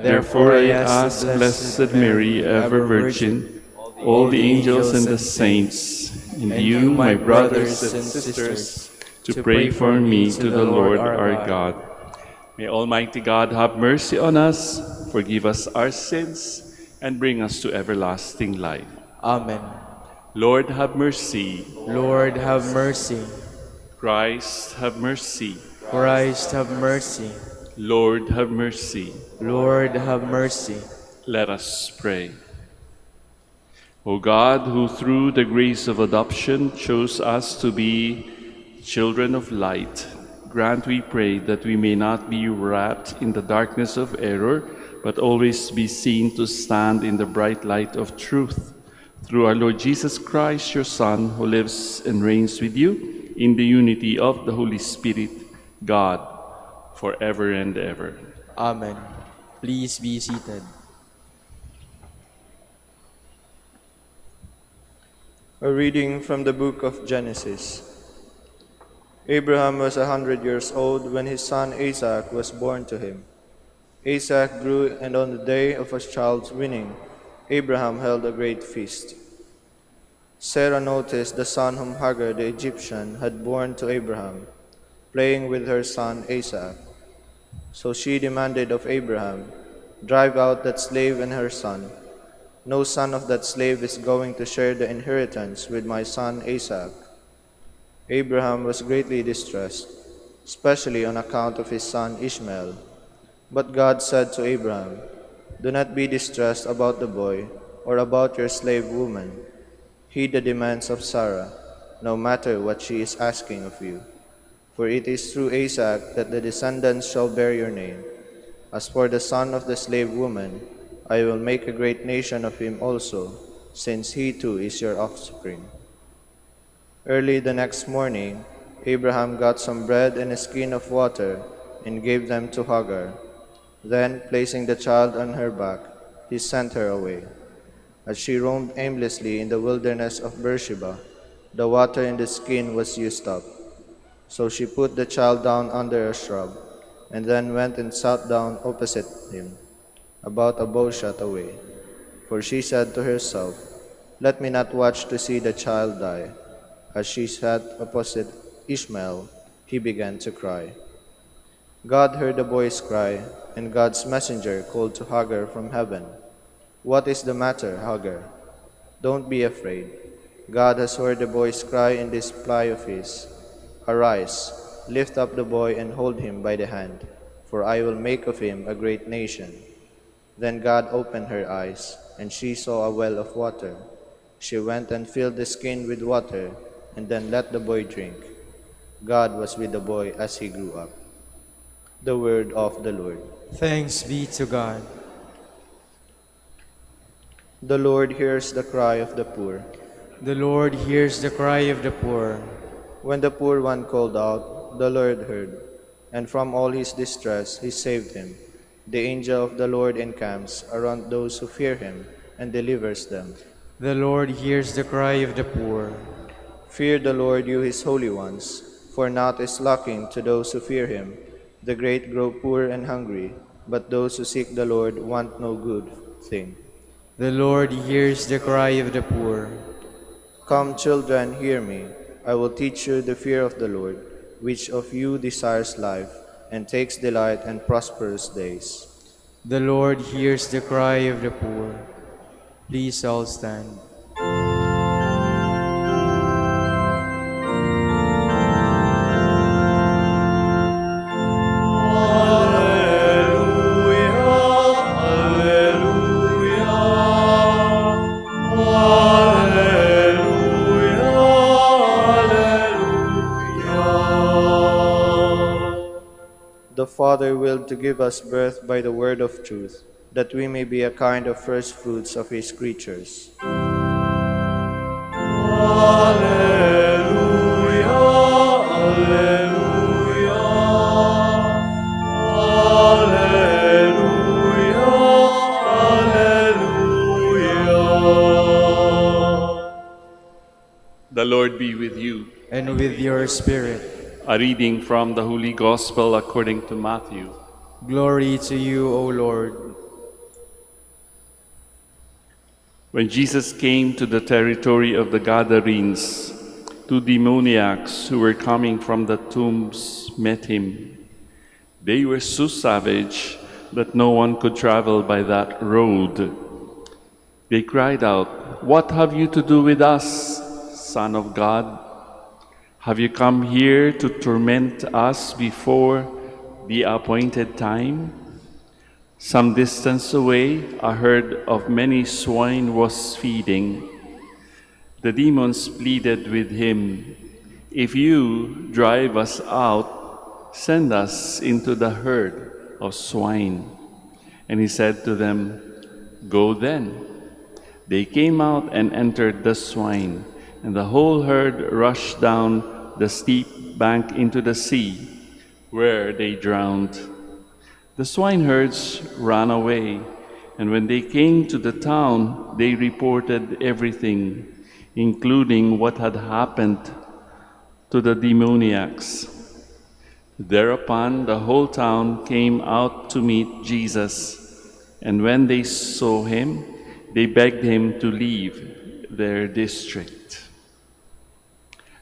[SPEAKER 6] Therefore I ask Blessed Mary, ever Virgin, all the angels and the saints, and you, my brothers and sisters, to pray for me to the Lord our God. May Almighty God have mercy on us, forgive us our sins, and bring us to everlasting life.
[SPEAKER 1] Amen.
[SPEAKER 6] Lord, have mercy.
[SPEAKER 1] Lord, have mercy.
[SPEAKER 6] Christ, have mercy.
[SPEAKER 1] Christ, have mercy.
[SPEAKER 6] Lord, have mercy.
[SPEAKER 1] Lord, have mercy.
[SPEAKER 6] Let us pray. O God, who through the grace of adoption chose us to be children of light, grant, we pray, that we may not be wrapped in the darkness of error, but always be seen to stand in the bright light of truth. Through our Lord Jesus Christ, your Son, who lives and reigns with you in the unity of the Holy Spirit, God, forever and ever.
[SPEAKER 1] Amen. Please be seated.
[SPEAKER 5] A reading from the book of Genesis. Abraham was 100 years old when his son Isaac was born to him. Isaac grew, and on the day of his child's weaning, Abraham held a great feast. Sarah noticed the son whom Hagar the Egyptian had borne to Abraham, playing with her son Isaac. So she demanded of Abraham, "Drive out that slave and her son. No son of that slave is going to share the inheritance with my son Isaac." Abraham was greatly distressed, especially on account of his son Ishmael. But God said to Abraham, "Do not be distressed about the boy or about your slave woman. Heed the demands of Sarah, no matter what she is asking of you. For it is through Isaac that the descendants shall bear your name. As for the son of the slave woman, I will make a great nation of him also, since he too is your offspring." Early the next morning, Abraham got some bread and a skin of water and gave them to Hagar. Then, placing the child on her back, he sent her away. As she roamed aimlessly in the wilderness of Beersheba, the water in the skin was used up. So she put the child down under a shrub, and then went and sat down opposite him, about a bowshot away. For she said to herself, "Let me not watch to see the child die." As she sat opposite Ishmael, he began to cry. God heard the boy's cry, and God's messenger called to Hagar from heaven, "What is the matter, Hagar? Don't be afraid. God has heard the boy's cry in this ply of his. Arise, lift up the boy and hold him by the hand, for I will make of him a great nation." Then God opened her eyes, and she saw a well of water. She went and filled the skin with water, and then let the boy drink. God was with the boy as he grew up. The word of the Lord.
[SPEAKER 1] Thanks be to God.
[SPEAKER 5] The Lord hears the cry of the poor.
[SPEAKER 1] The Lord hears the cry of the poor.
[SPEAKER 5] When the poor one called out, the Lord heard, and from all his distress he saved him. The angel of the Lord encamps around those who fear him and delivers them.
[SPEAKER 1] The Lord hears the cry of the poor.
[SPEAKER 5] Fear the Lord, you his holy ones, for naught is lacking to those who fear him. The great grow poor and hungry, but those who seek the Lord want no good thing.
[SPEAKER 1] The Lord hears the cry of the poor.
[SPEAKER 5] Come, children, hear me. I will teach you the fear of the Lord. Which of you desires life and takes delight in prosperous days?
[SPEAKER 1] The Lord hears the cry of the poor. Please all stand.
[SPEAKER 5] The Father willed to give us birth by the word of truth, that we may be a kind of first fruits of his creatures.
[SPEAKER 6] The Lord be with you.
[SPEAKER 1] And with your spirit.
[SPEAKER 6] A reading from the Holy Gospel according to Matthew.
[SPEAKER 1] Glory to you, O Lord.
[SPEAKER 6] When Jesus came to the territory of the Gadarenes, two demoniacs who were coming from the tombs met him. They were so savage that no one could travel by that road. They cried out, "What have you to do with us, Son of God? Have you come here to torment us before the appointed time?" Some distance away, a herd of many swine was feeding. The demons pleaded with him, "If you drive us out, send us into the herd of swine." And he said to them, "Go then." They came out and entered the swine, and the whole herd rushed down the steep bank into the sea, where they drowned. The swineherds ran away, and when they came to the town, they reported everything, including what had happened to the demoniacs. Thereupon, the whole town came out to meet Jesus, and when they saw him, they begged him to leave their district.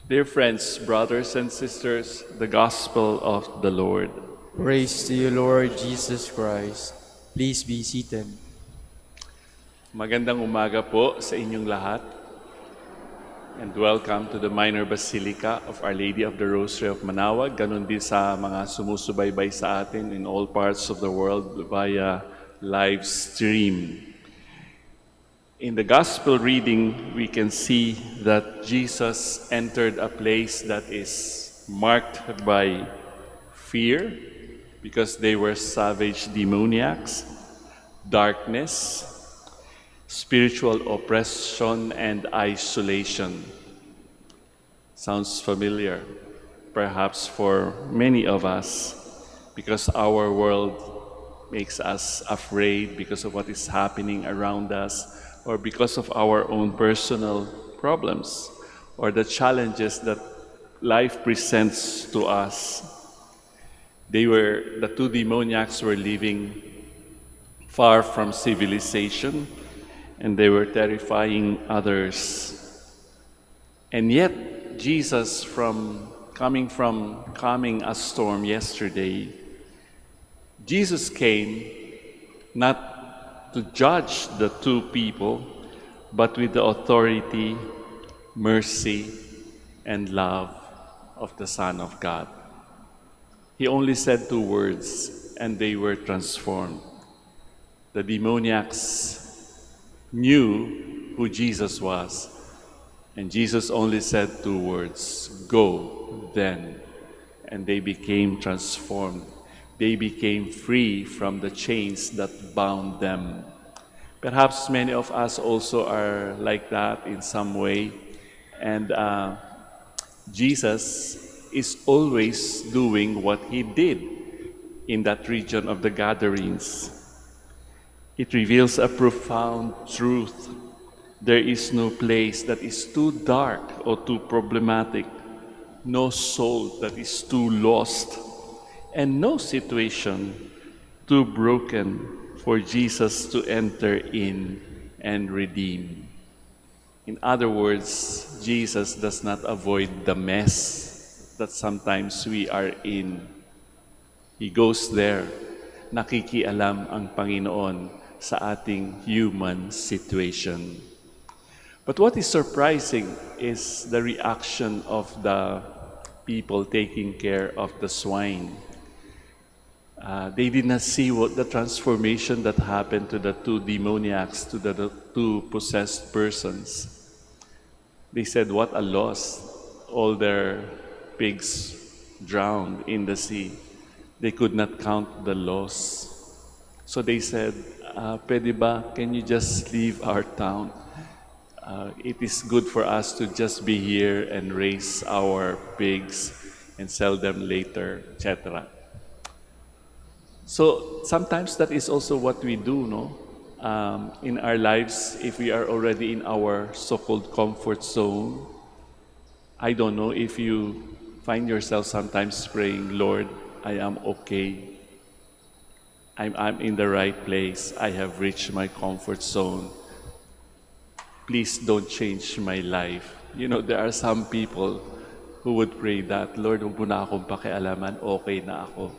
[SPEAKER 6] Dear friends, brothers and sisters, the Gospel of the Lord.
[SPEAKER 1] Praise to you, Lord Jesus Christ. Please be seated.
[SPEAKER 6] Magandang umaga po sa inyong lahat. And welcome to the Minor Basilica of Our Lady of the Rosary of Manaoag. Ganon din sa mga sumusubaybay sa atin in all parts of the world via live stream. In the Gospel reading, we can see that Jesus entered a place that is marked by fear because they were savage demoniacs, darkness, spiritual oppression, and isolation. Sounds familiar, perhaps for many of us, because our world makes us afraid because of what is happening around us, or because of our own personal problems, or the challenges that life presents to us. The two demoniacs were living far from civilization, and they were terrifying others. And yet, Jesus, coming from calming a storm yesterday, Jesus came not to judge the two people, but with the authority, mercy, and love of the Son of God. He only said 2 words, and they were transformed. The demoniacs knew who Jesus was, and Jesus only said 2 words, "Go then," and they became transformed. They became free from the chains that bound them. Perhaps many of us also are like that in some way, and Jesus is always doing what he did in that region of the Gadarenes. It reveals a profound truth. There is no place that is too dark or too problematic, no soul that is too lost, and no situation too broken for Jesus to enter in and redeem. In other words, Jesus does not avoid the mess that sometimes we are in. He goes there. Nakikialam ang Panginoon sa ating human situation. But what is surprising is the reaction of the people taking care of the swine. They did not see what the transformation that happened to the two demoniacs, to the two possessed persons. They said, "What a loss. All their pigs drowned in the sea." They could not count the loss. So they said, "Pwede ba, can you just leave our town? It is good for us to just be here and raise our pigs and sell them later," etc. So sometimes that is also what we do, no? In our lives, if we are already in our so-called comfort zone, I don't know if you find yourself sometimes praying, "Lord, I am okay. I'm in the right place. I have reached my comfort zone. Please don't change my life." You know, there are some people who would pray that, "Lord, huwag mo na akong pakialaman, okay na ako."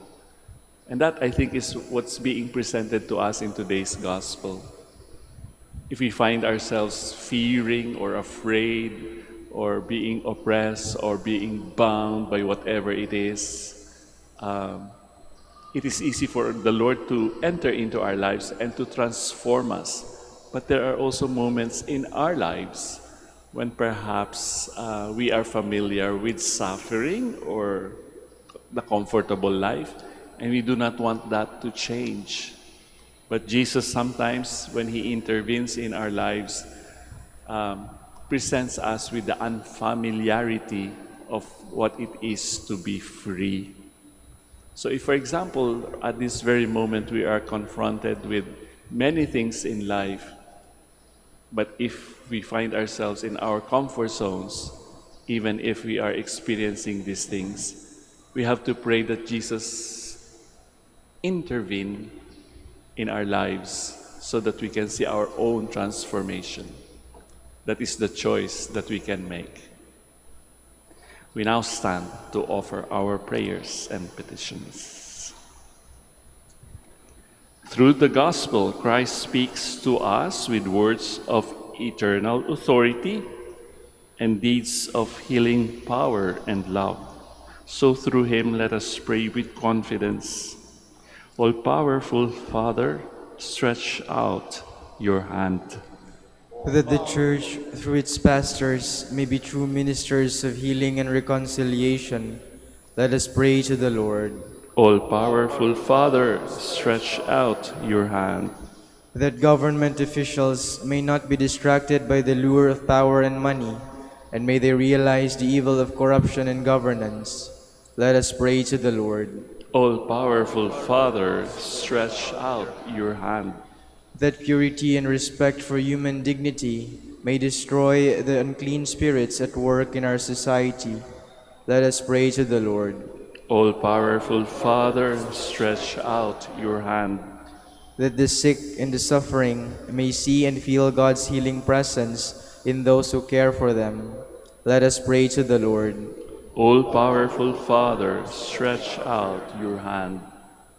[SPEAKER 6] And that, I think, is what's being presented to us in today's gospel. If we find ourselves fearing or afraid or being oppressed or being bound by whatever it is easy for the Lord to enter into our lives and to transform us. But there are also moments in our lives when perhaps we are familiar with suffering or the comfortable life, and we do not want that to change. But Jesus sometimes, when He intervenes in our lives, presents us with the unfamiliarity of what it is to be free. So if, for example, at this very moment we are confronted with many things in life, but if we find ourselves in our comfort zones, even if we are experiencing these things, we have to pray that Jesus intervene in our lives so that we can see our own transformation. That is the choice that we can make. We now stand to offer our prayers and petitions. Through the gospel, Christ speaks to us with words of eternal authority and deeds of healing power and love. So through Him, let us pray with confidence. All-powerful Father, stretch out your hand.
[SPEAKER 1] That the Church, through its pastors, may be true ministers of healing and reconciliation, let us pray to the Lord.
[SPEAKER 6] All-powerful Father, stretch out your hand.
[SPEAKER 1] That government officials may not be distracted by the lure of power and money, and may they realize the evil of corruption and governance, let us pray to the Lord.
[SPEAKER 6] All-powerful Father, stretch out your hand.
[SPEAKER 1] That purity and respect for human dignity may destroy the unclean spirits at work in our society, let us pray to the Lord.
[SPEAKER 6] All-powerful Father, stretch out your hand.
[SPEAKER 1] That the sick and the suffering may see and feel God's healing presence in those who care for them, let us pray to the Lord.
[SPEAKER 6] All-powerful Father, stretch out your hand.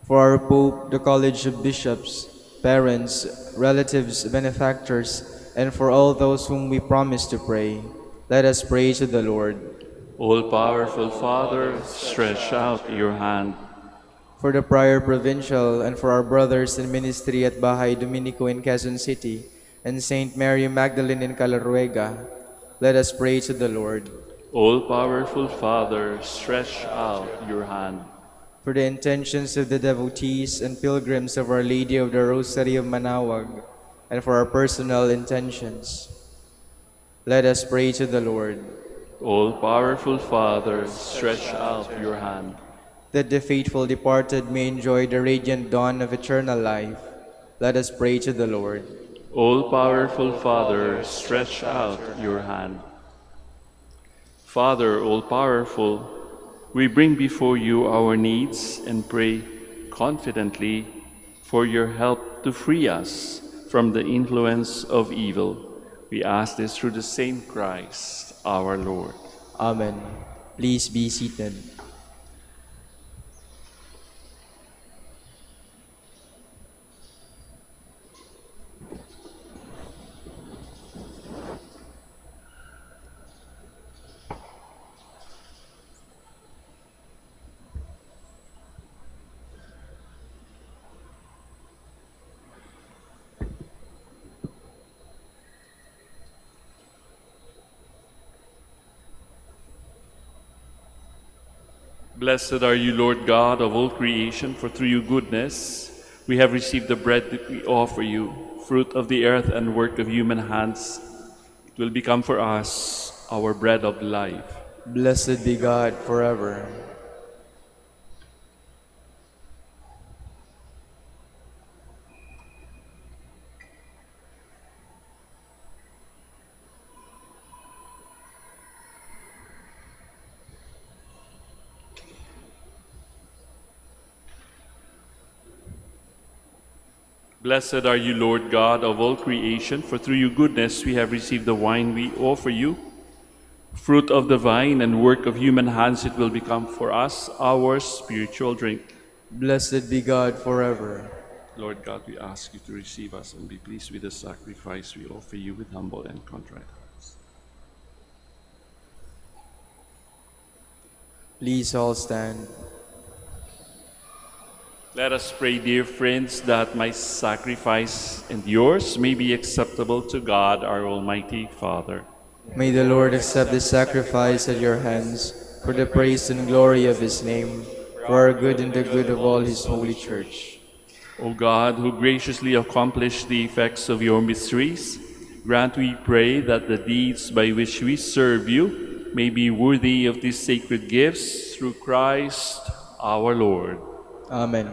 [SPEAKER 1] For our Pope, the College of Bishops, parents, relatives, benefactors, and for all those whom we promise to pray, let us pray to the Lord.
[SPEAKER 6] All-powerful Father, stretch out your hand.
[SPEAKER 1] For the Prior Provincial and for our brothers in ministry at Bahay Dominico in Quezon City and Saint Mary Magdalene in Calaruega, let us pray to the Lord.
[SPEAKER 6] All-powerful Father, stretch out your hand.
[SPEAKER 1] For the intentions of the devotees and pilgrims of Our Lady of the Rosary of Manawag, and for our personal intentions, let us pray to the Lord.
[SPEAKER 6] All-powerful Father, stretch out your hand.
[SPEAKER 1] That the faithful departed may enjoy the radiant dawn of eternal life, let us pray to the Lord.
[SPEAKER 6] All-powerful Father, stretch out your hand. Father, all-powerful, we bring before you our needs and pray confidently for your help to free us from the influence of evil. We ask this through the same Christ, our Lord.
[SPEAKER 1] Amen. Please be seated.
[SPEAKER 6] Blessed are you, Lord God of all creation, for through your goodness we have received the bread that we offer you, fruit of the earth and work of human hands. It will become for us our bread of life.
[SPEAKER 1] Blessed be God forever.
[SPEAKER 6] Blessed are you, Lord God of all creation, for through your goodness we have received the wine we offer you. Fruit of the vine and work of human hands, it will become for us our spiritual drink.
[SPEAKER 1] Blessed be God forever.
[SPEAKER 6] Lord God, we ask you to receive us and be pleased with the sacrifice we offer you with humble and contrite hearts.
[SPEAKER 1] Please all stand.
[SPEAKER 6] Let us pray, dear friends, that my sacrifice and yours may be acceptable to God, our Almighty Father.
[SPEAKER 1] May the Lord accept this sacrifice at your hands for the praise and glory of his name, for our good and the good of all his holy church.
[SPEAKER 6] O God, who graciously accomplished the effects of your mysteries, grant, we pray, that the deeds by which we serve you may be worthy of these sacred gifts through Christ our Lord.
[SPEAKER 1] Amen.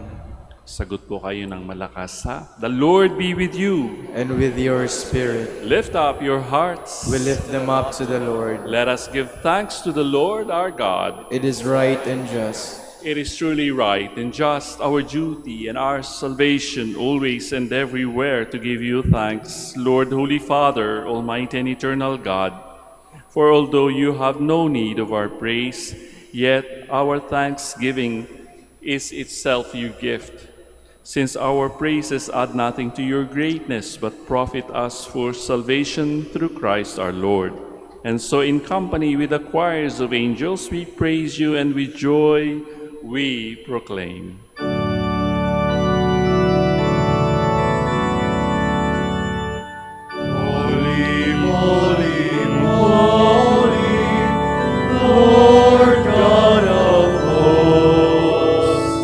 [SPEAKER 6] Sagot po kayo ng malakas, ha? The Lord be with you.
[SPEAKER 1] And with your spirit,
[SPEAKER 6] Lift up your hearts.
[SPEAKER 1] we lift them up to the Lord.
[SPEAKER 6] Let us give thanks to the Lord our God.
[SPEAKER 1] It is right and just.
[SPEAKER 6] It is truly right and just, our duty and our salvation, always and everywhere to give you thanks, Lord, Holy Father, Almighty and Eternal God. For although you have no need of our praise, yet our thanksgiving is itself your gift. Since our praises add nothing to your greatness, but profit us for salvation through Christ our Lord. And so in company with the choirs of angels, we praise you, and with joy we proclaim.
[SPEAKER 5] Holy, holy, holy, Lord God of hosts.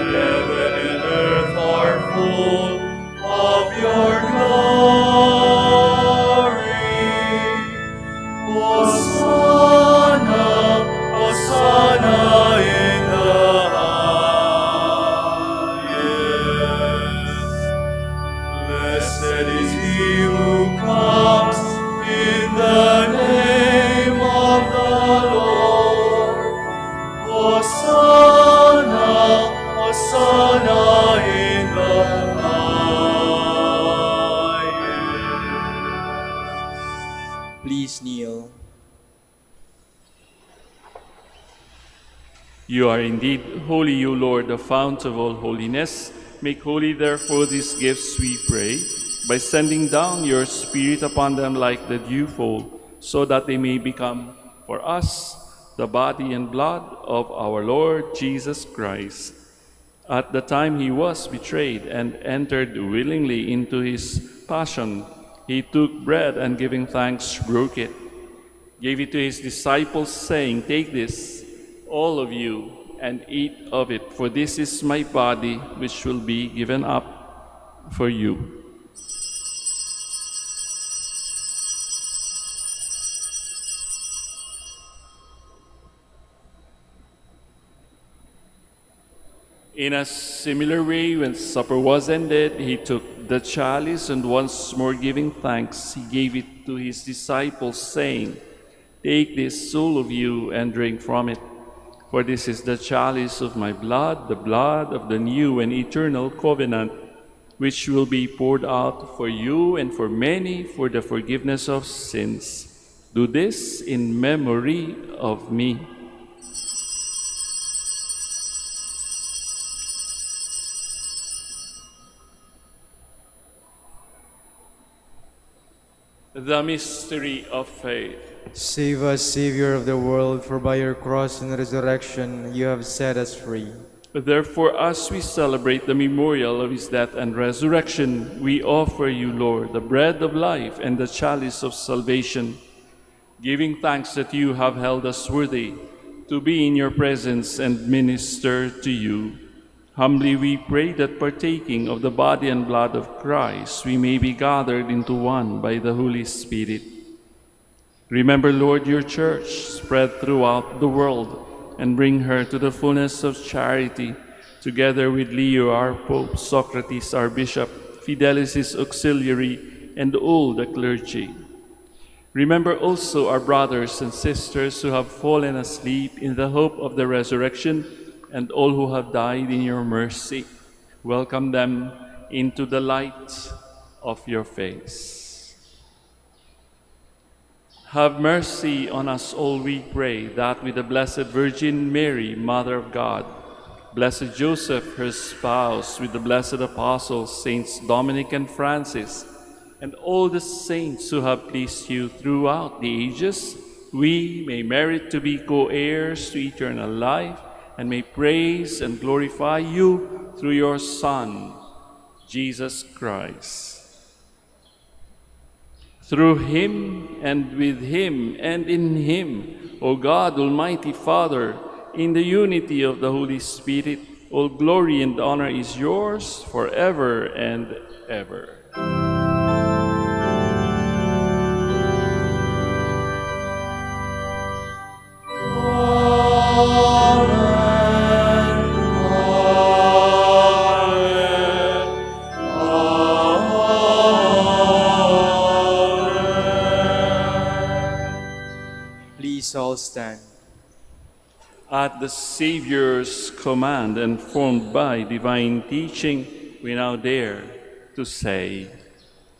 [SPEAKER 5] Heaven and earth are full of your glory. Hosanna, Hosanna in the highest. Blessed is he who comes in the name of the Lord. Hosanna, Hosanna in the highest.
[SPEAKER 1] Please kneel.
[SPEAKER 6] You are indeed holy, you Lord, the fount of all holiness. Make holy, therefore, these gifts, we pray, by sending down your Spirit upon them like the dewfall, so that they may become for us the body and blood of our Lord Jesus Christ. At the time he was betrayed and entered willingly into his passion, he took bread and giving thanks, broke it, gave it to his disciples, saying, "Take this, all of you, and eat of it, for this is my body, which will be given up for you." In a similar way, when supper was ended, he took the chalice, and once more giving thanks, he gave it to his disciples, saying, "Take this, all of you, and drink from it. For this is the chalice of my blood, the blood of the new and eternal covenant, which will be poured out for you and for many for the forgiveness of sins. Do this in memory of me." The mystery of faith.
[SPEAKER 1] Save us, Savior of the world, for by your cross and resurrection you have set us free.
[SPEAKER 6] Therefore, as we celebrate the memorial of his death and resurrection, we offer you, Lord, the bread of life and the chalice of salvation, giving thanks that you have held us worthy to be in your presence and minister to you. Humbly we pray that, partaking of the body and blood of Christ, we may be gathered into one by the Holy Spirit. Remember, Lord, your church spread throughout the world, and bring her to the fullness of charity, together with Leo, our Pope, Socrates, our Bishop, Fidelis, his auxiliary, and all the clergy. Remember also our brothers and sisters who have fallen asleep in the hope of the resurrection, and all who have died in your mercy. Welcome them into the light of your face. Have mercy on us all, we pray, that with the Blessed Virgin Mary, Mother of God, Blessed Joseph, her spouse, with the blessed apostles, Saints Dominic and Francis, and all the saints who have pleased you throughout the ages, we may merit to be co-heirs to eternal life, and may praise and glorify you through your Son, Jesus Christ. Through him, and with him, and in him, O God, Almighty Father, in the unity of the Holy Spirit, All glory and honor is yours forever and ever.
[SPEAKER 1] Please all stand.
[SPEAKER 6] At the Savior's command and formed by divine teaching, we now dare to say,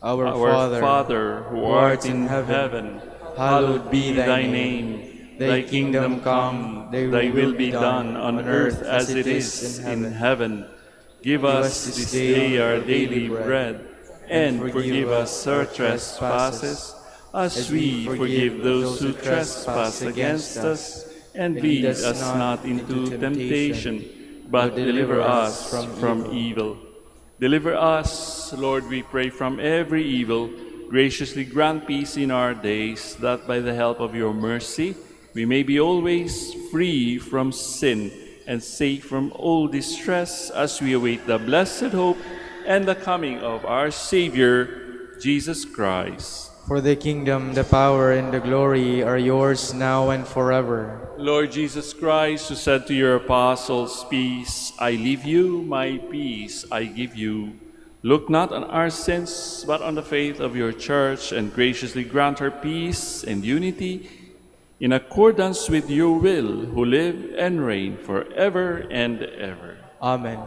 [SPEAKER 1] Our
[SPEAKER 6] Father, who art in heaven, hallowed be thy name. Thy kingdom come, thy will be done on earth as it is in heaven. Give us this day our daily bread, and forgive us our trespasses, as we forgive those who trespass against us. And lead us not into temptation, but deliver us from evil. Deliver us, Lord, we pray, from every evil. Graciously grant peace in our days, that by the help of your mercy we may be always free from sin and safe from all distress, as we await the blessed hope and the coming of our Savior, Jesus Christ.
[SPEAKER 1] For the kingdom, the power, and the glory are yours now and forever.
[SPEAKER 6] Lord Jesus Christ, who said to your apostles, Peace I leave you, my peace I give you. Look not on our sins, but on the faith of your church, and graciously grant her peace and unity in accordance with your will, who live and reign forever and ever.
[SPEAKER 1] Amen.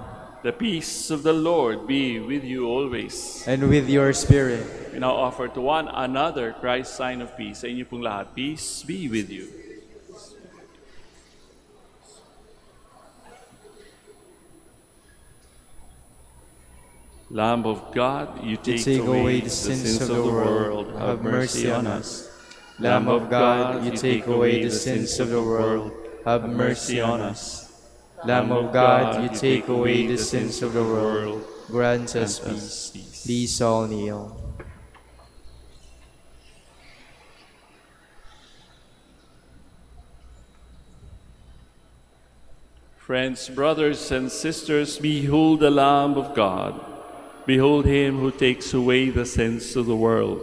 [SPEAKER 6] The peace of the Lord be with you always.
[SPEAKER 1] And with your spirit.
[SPEAKER 6] We now offer to one another Christ's sign of peace. Sa inyo pong lahat, peace be with you. Lamb of God, you take away the sins of the world. Have mercy on us.
[SPEAKER 1] Lamb of God, you take away the sins of the world. Have mercy on us. Lamb of God, you take away the sins of the world. Grant us peace. Please all kneel.
[SPEAKER 6] Friends, brothers, and sisters, behold the Lamb of God. Behold him who takes away the sins of the world.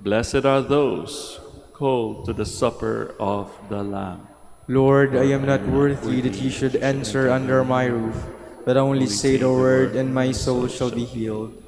[SPEAKER 6] Blessed are those called to the supper of the Lamb.
[SPEAKER 1] Lord, I am not worthy that you should enter under my roof, but only say the word, and my soul shall be healed.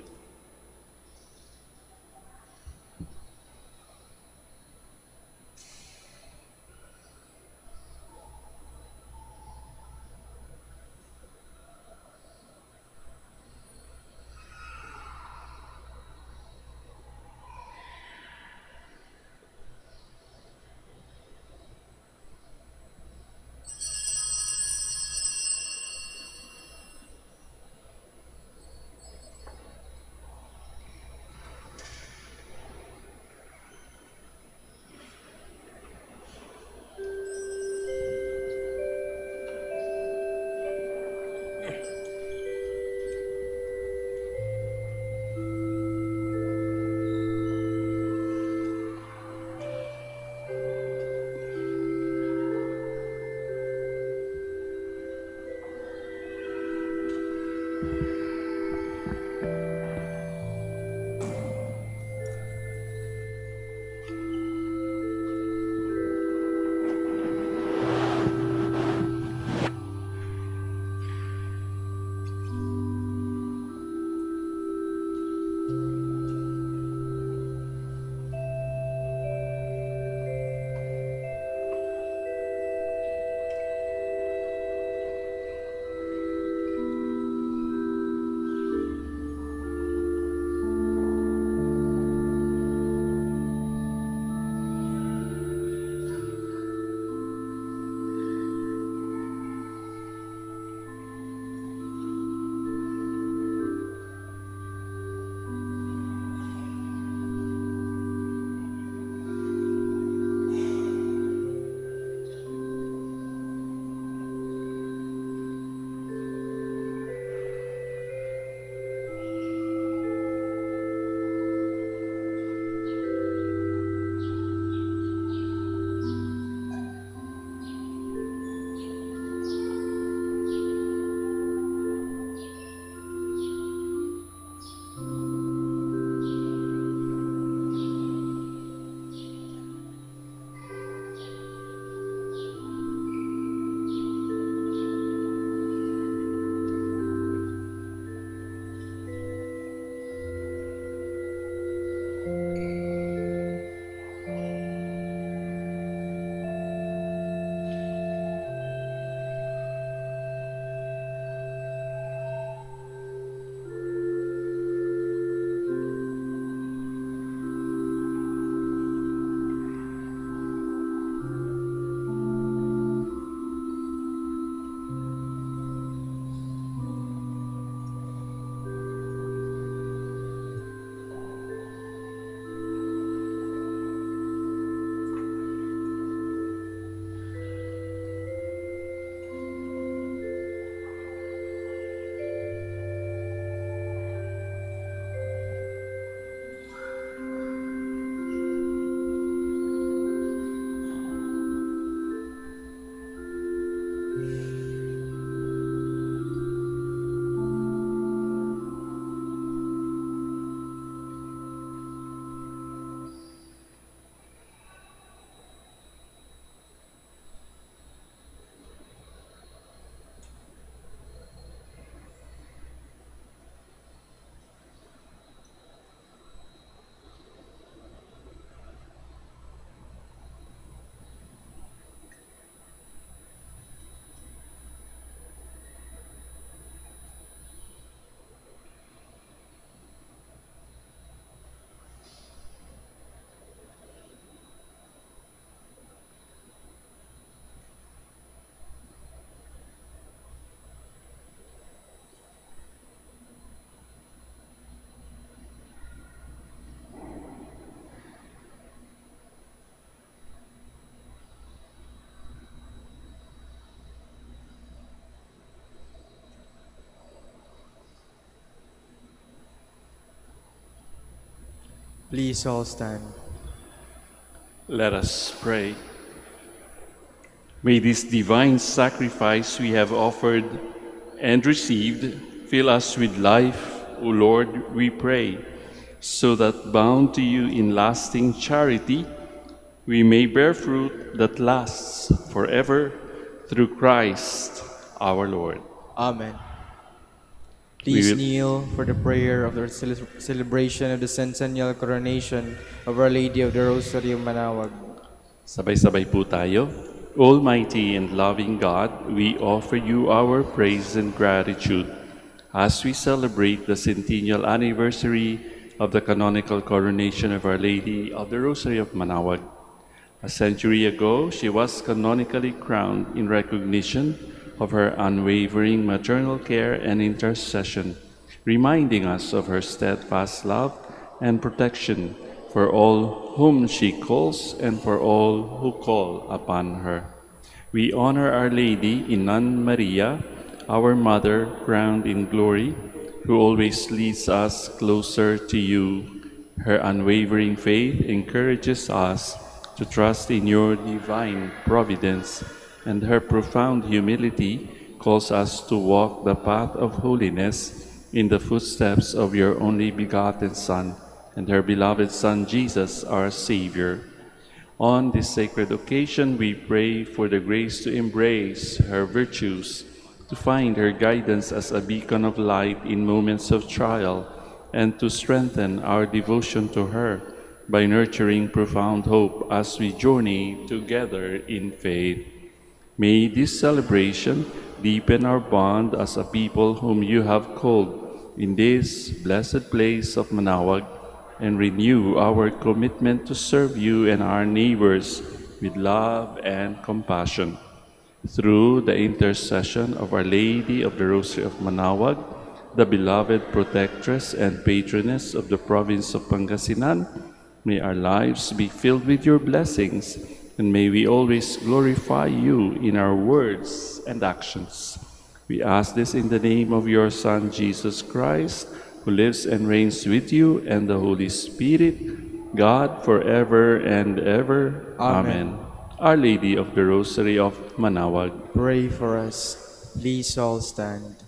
[SPEAKER 1] Please all stand.
[SPEAKER 6] Let us pray. May this divine sacrifice we have offered and received fill us with life, O Lord, we pray, so that bound to you in lasting charity, we may bear fruit that lasts forever through Christ our Lord.
[SPEAKER 1] Amen.
[SPEAKER 6] We
[SPEAKER 1] Please
[SPEAKER 6] will-
[SPEAKER 1] kneel for the prayer of the celebration of the centennial coronation of Our Lady of the Rosary of Manaoag.
[SPEAKER 6] Sabay-sabay po tayo. Almighty and loving God, we offer you our praise and gratitude as we celebrate the centennial anniversary of the canonical coronation of Our Lady of the Rosary of Manaoag. A century ago, she was canonically crowned in recognition of her unwavering maternal care and intercession, reminding us of her steadfast love and protection for all whom she calls and for all who call upon her. We honor Our Lady in Nun Maria, our Mother crowned in glory, who always leads us closer to you. Her unwavering faith encourages us to trust in your divine providence, and her profound humility calls us to walk the path of holiness in the footsteps of your only begotten Son, and her beloved Son, Jesus, our Savior. On this sacred occasion, we pray for the grace to embrace her virtues, to find her guidance as a beacon of light in moments of trial, and to strengthen our devotion to her by nurturing profound hope as we journey together in faith. May this celebration deepen our bond as a people whom you have called in this blessed place of Manaoag, and renew our commitment to serve you and our neighbors with love and compassion. Through the intercession of Our Lady of the Rosary of Manaoag, the beloved protectress and patroness of the province of Pangasinan, may our lives be filled with your blessings, and may we always glorify you in our words and actions. We ask this in the name of your Son, Jesus Christ, who lives and reigns with you and the Holy Spirit, God, forever and ever.
[SPEAKER 1] Amen.
[SPEAKER 6] Our Lady of the Rosary of Manaoag,
[SPEAKER 1] Pray for us. Please all stand.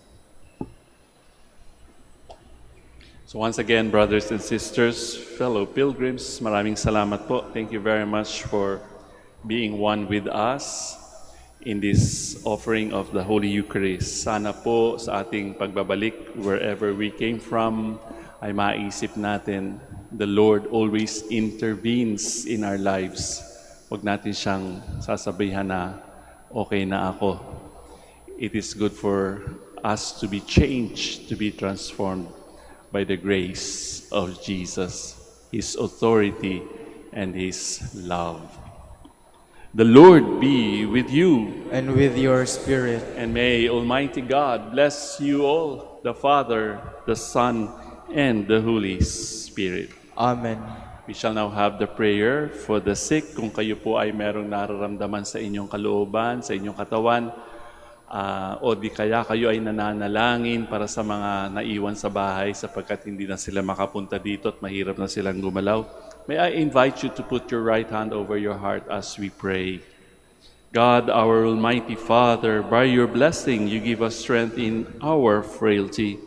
[SPEAKER 6] So once again, brothers and sisters, fellow pilgrims, maraming salamat po. Thank you very much for being one with us in this offering of the Holy Eucharist. Sana po sa ating pagbabalik, wherever we came from, ay maisip natin, the Lord always intervenes in our lives. Huwag natin siyang sasabihan na, okay na ako. It is good for us to be changed, to be transformed by the grace of Jesus, His authority, and His love. The Lord be with you,
[SPEAKER 1] And with your spirit,
[SPEAKER 6] and may Almighty God bless you all, the Father, the Son, and the Holy Spirit.
[SPEAKER 1] Amen.
[SPEAKER 6] We shall now have the prayer for the sick. Kung kayo po ay merong nararamdaman sa inyong kalooban, sa inyong katawan, o di kaya kayo ay nananalangin para sa mga naiwan sa bahay sapagkat hindi na sila makapunta dito at mahirap na silang gumalaw, may I invite you to put your right hand over your heart as we pray. God, our Almighty Father, by your blessing you give us strength in our frailty.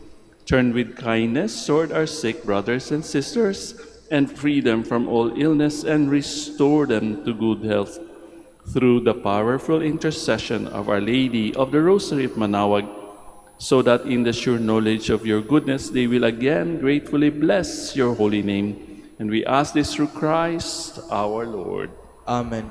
[SPEAKER 6] Turn with kindness toward our sick brothers and sisters, and free them from all illness and restore them to good health. Through the powerful intercession of Our Lady of the Rosary of Manaoag, so that in the sure knowledge of your goodness they will again gratefully bless your holy name. And we ask this through Christ our Lord.
[SPEAKER 1] Amen.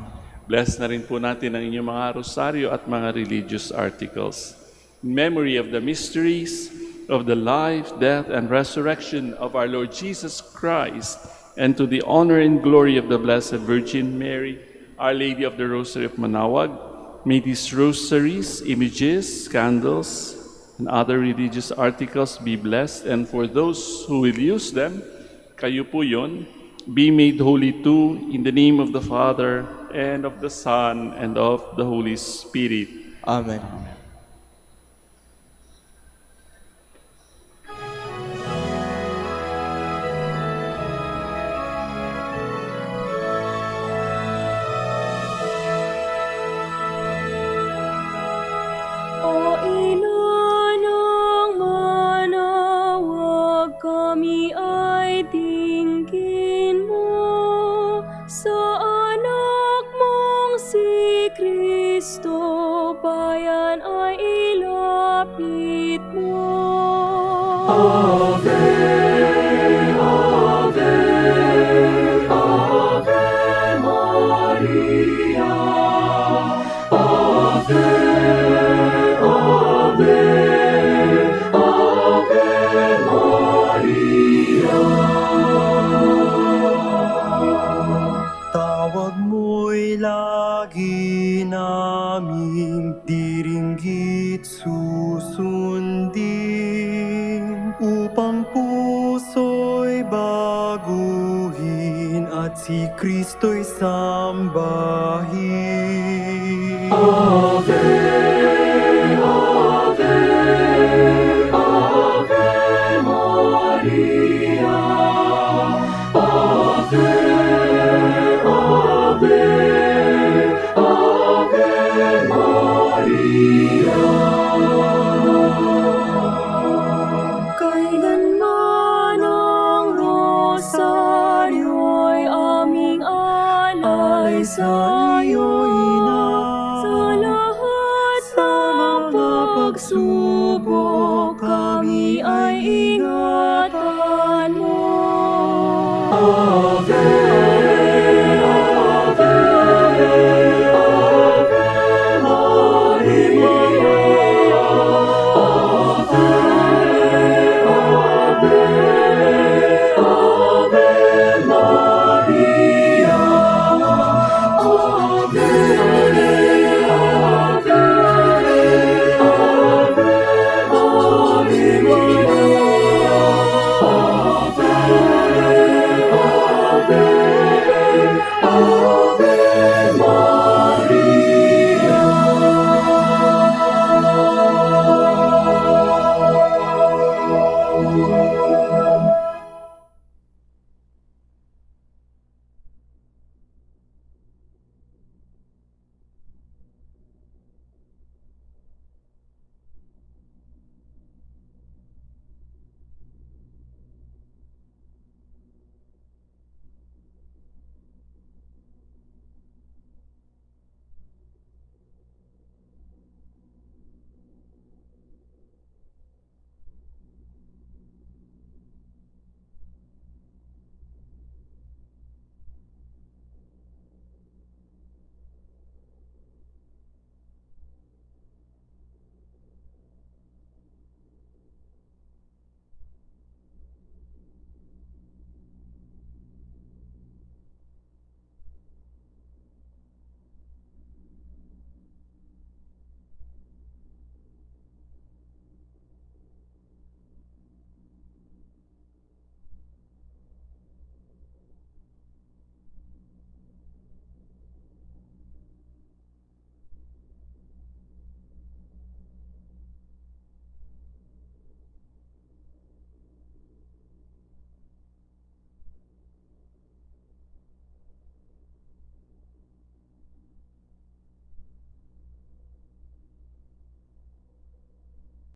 [SPEAKER 6] Bless na rin po natin ang inyong mga rosaryo at mga religious articles. In memory of the mysteries of the life, death, and resurrection of our Lord Jesus Christ, and to the honor and glory of the Blessed Virgin Mary, Our Lady of the Rosary of Manaoag, may these rosaries, images, candles, and other religious articles be blessed, and for those who will use them, kayo po yun, be made holy too, in the name of the Father, and of the Son, and of the Holy Spirit.
[SPEAKER 1] Amen.
[SPEAKER 7] aming diringgit susundin, upang puso'y baguhin at si Kristo'y sambahin.
[SPEAKER 8] Kailanman ang rosaryo'y aming alay sa iyo, Ina. Sa lahat ng pagsubok, kami ay ingatan mo. Ave